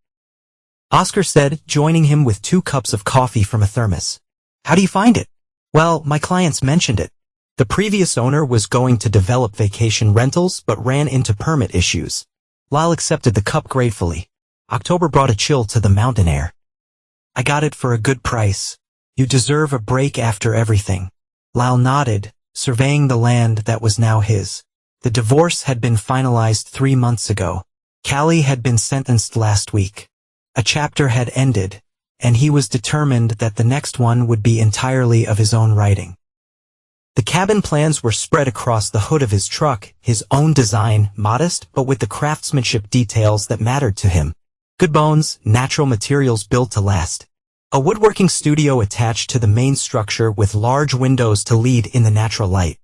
Oscar said, joining him with 2 cups of coffee from a thermos. "How do you find it?" "Well, my clients mentioned it. The previous owner was going to develop vacation rentals but ran into permit issues." Lyle accepted the cup gratefully. October brought a chill to the mountain air. "I got it for a good price. You deserve a break after everything." Lyle nodded, surveying the land that was now his. The divorce had been finalized 3 months ago. Callie had been sentenced last week. A chapter had ended, and he was determined that the next one would be entirely of his own writing. The cabin plans were spread across the hood of his truck, his own design, modest but with the craftsmanship details that mattered to him. Good bones, natural materials built to last. A woodworking studio attached to the main structure with large windows to lead in the natural light.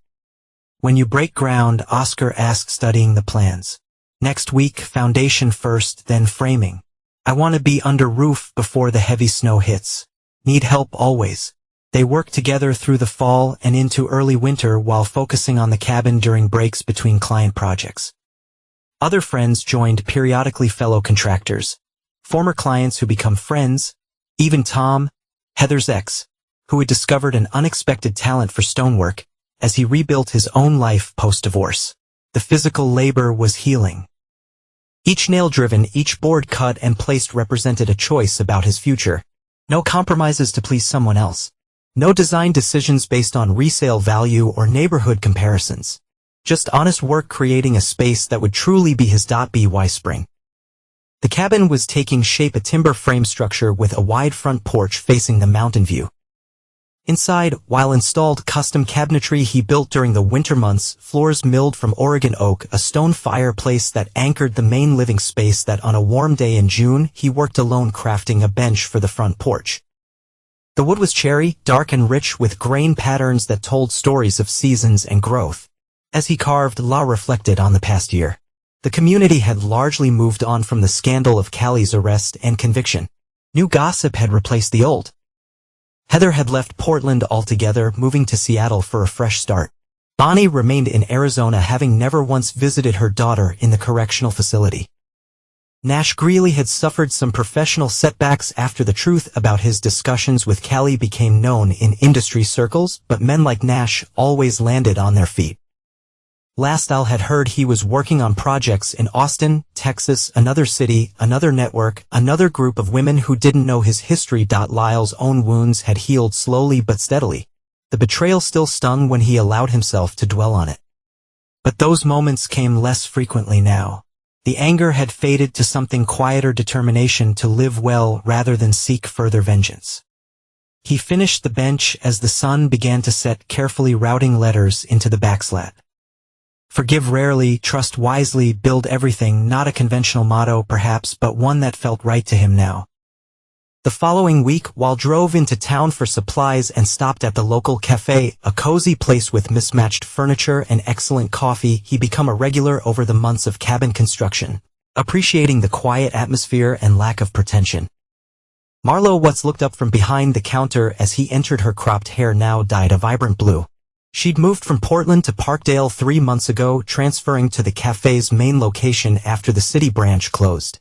"When you break ground," Oscar asked, studying the plans. "Next week, foundation first, then framing. I want to be under roof before the heavy snow hits. Need help always." They worked together through the fall and into early winter while focusing on the cabin during breaks between client projects. Other friends joined periodically, fellow contractors, former clients who become friends, even Tom, Heather's ex, who had discovered an unexpected talent for stonework as he rebuilt his own life post-divorce. The physical labor was healing. Each nail driven, each board cut and placed represented a choice about his future. No compromises to please someone else. No design decisions based on resale value or neighborhood comparisons. Just honest work creating a space that would truly be his. By spring, the cabin was taking shape, a timber frame structure with a wide front porch facing the mountain view. Inside, while installed custom cabinetry he built during the winter months, floors milled from Oregon oak, a stone fireplace that anchored the main living space, that on a warm day in June he worked alone crafting a bench for the front porch. The wood was cherry, dark and rich with grain patterns that told stories of seasons and growth. As he carved, La reflected on the past year. The community had largely moved on from the scandal of Callie's arrest and conviction. New gossip had replaced the old. Heather had left Portland altogether, moving to Seattle for a fresh start. Bonnie remained in Arizona, having never once visited her daughter in the correctional facility. Nash Greeley had suffered some professional setbacks after the truth about his discussions with Callie became known in industry circles, but men like Nash always landed on their feet. Last Al had heard he was working on projects in Austin, Texas, another city, another network, another group of women who didn't know his history. Lyle's own wounds had healed slowly but steadily. The betrayal still stung when he allowed himself to dwell on it. But those moments came less frequently now. The anger had faded to something quieter, determination to live well rather than seek further vengeance. He finished the bench as the sun began to set, carefully routing letters into the backslat. Forgive rarely, trust wisely, build everything, not a conventional motto perhaps, but one that felt right to him now. The following week, while drove into town for supplies and stopped at the local cafe, a cozy place with mismatched furniture and excellent coffee, he became a regular over the months of cabin construction, appreciating the quiet atmosphere and lack of pretension. Marlo Watts looked up from behind the counter as he entered. Her cropped hair now dyed a vibrant blue. She'd moved from Portland to Parkdale 3 months ago, transferring to the cafe's main location after the city branch closed.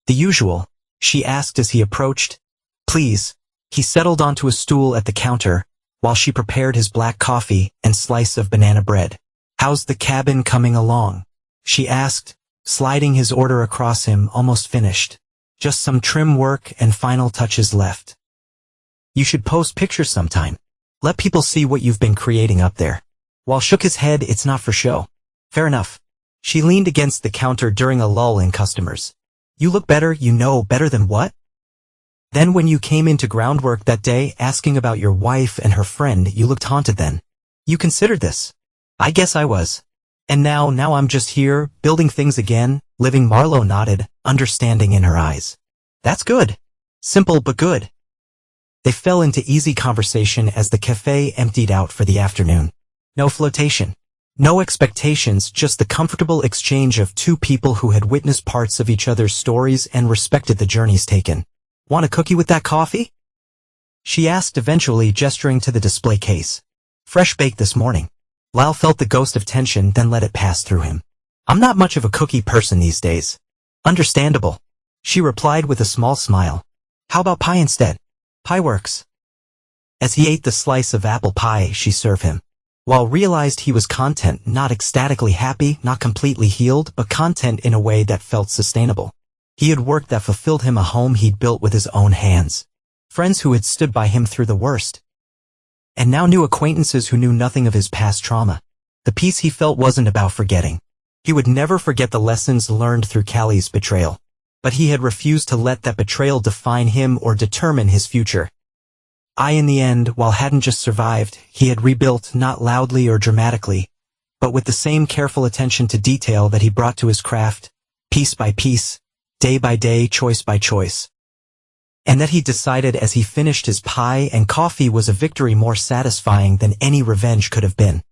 "The usual?" she asked as he approached. "Please." He settled onto a stool at the counter, while she prepared his black coffee and slice of banana bread. "How's the cabin coming along?" she asked, sliding his order across him. "Almost finished. Just some trim work and final touches left." "You should post pictures sometime. Let people see what you've been creating up there." Wall shook his head. "It's not for show." "Fair enough." She leaned against the counter during a lull in customers. "You look better." "You know better than what?" "Then when you came into groundwork that day asking about your wife and her friend, you looked haunted then. You considered this." "I guess I was. And now I'm just here, building things again, living." Marlo nodded, understanding in her eyes. "That's good. Simple but good." They fell into easy conversation as the cafe emptied out for the afternoon. No flotation. No expectations, just the comfortable exchange of two people who had witnessed parts of each other's stories and respected the journeys taken. "Want a cookie with that coffee?" she asked, eventually gesturing to the display case. "Fresh baked this morning." Lal felt the ghost of tension, then let it pass through him. "I'm not much of a cookie person these days." "Understandable," she replied with a small smile. "How about pie instead?" "Pie works." As he ate the slice of apple pie she served him, Wall realized he was content, not ecstatically happy, not completely healed, but content in a way that felt sustainable. He had work that fulfilled him, a home he'd built with his own hands, friends who had stood by him through the worst, and now new acquaintances who knew nothing of his past trauma. The peace he felt wasn't about forgetting. He would never forget the lessons learned through Callie's betrayal, but he had refused to let that betrayal define him or determine his future. In the end, Wall hadn't just survived, he had rebuilt, not loudly or dramatically, but with the same careful attention to detail that he brought to his craft, piece by piece, day by day, choice by choice. And that he decided as he finished his pie and coffee was a victory more satisfying than any revenge could have been.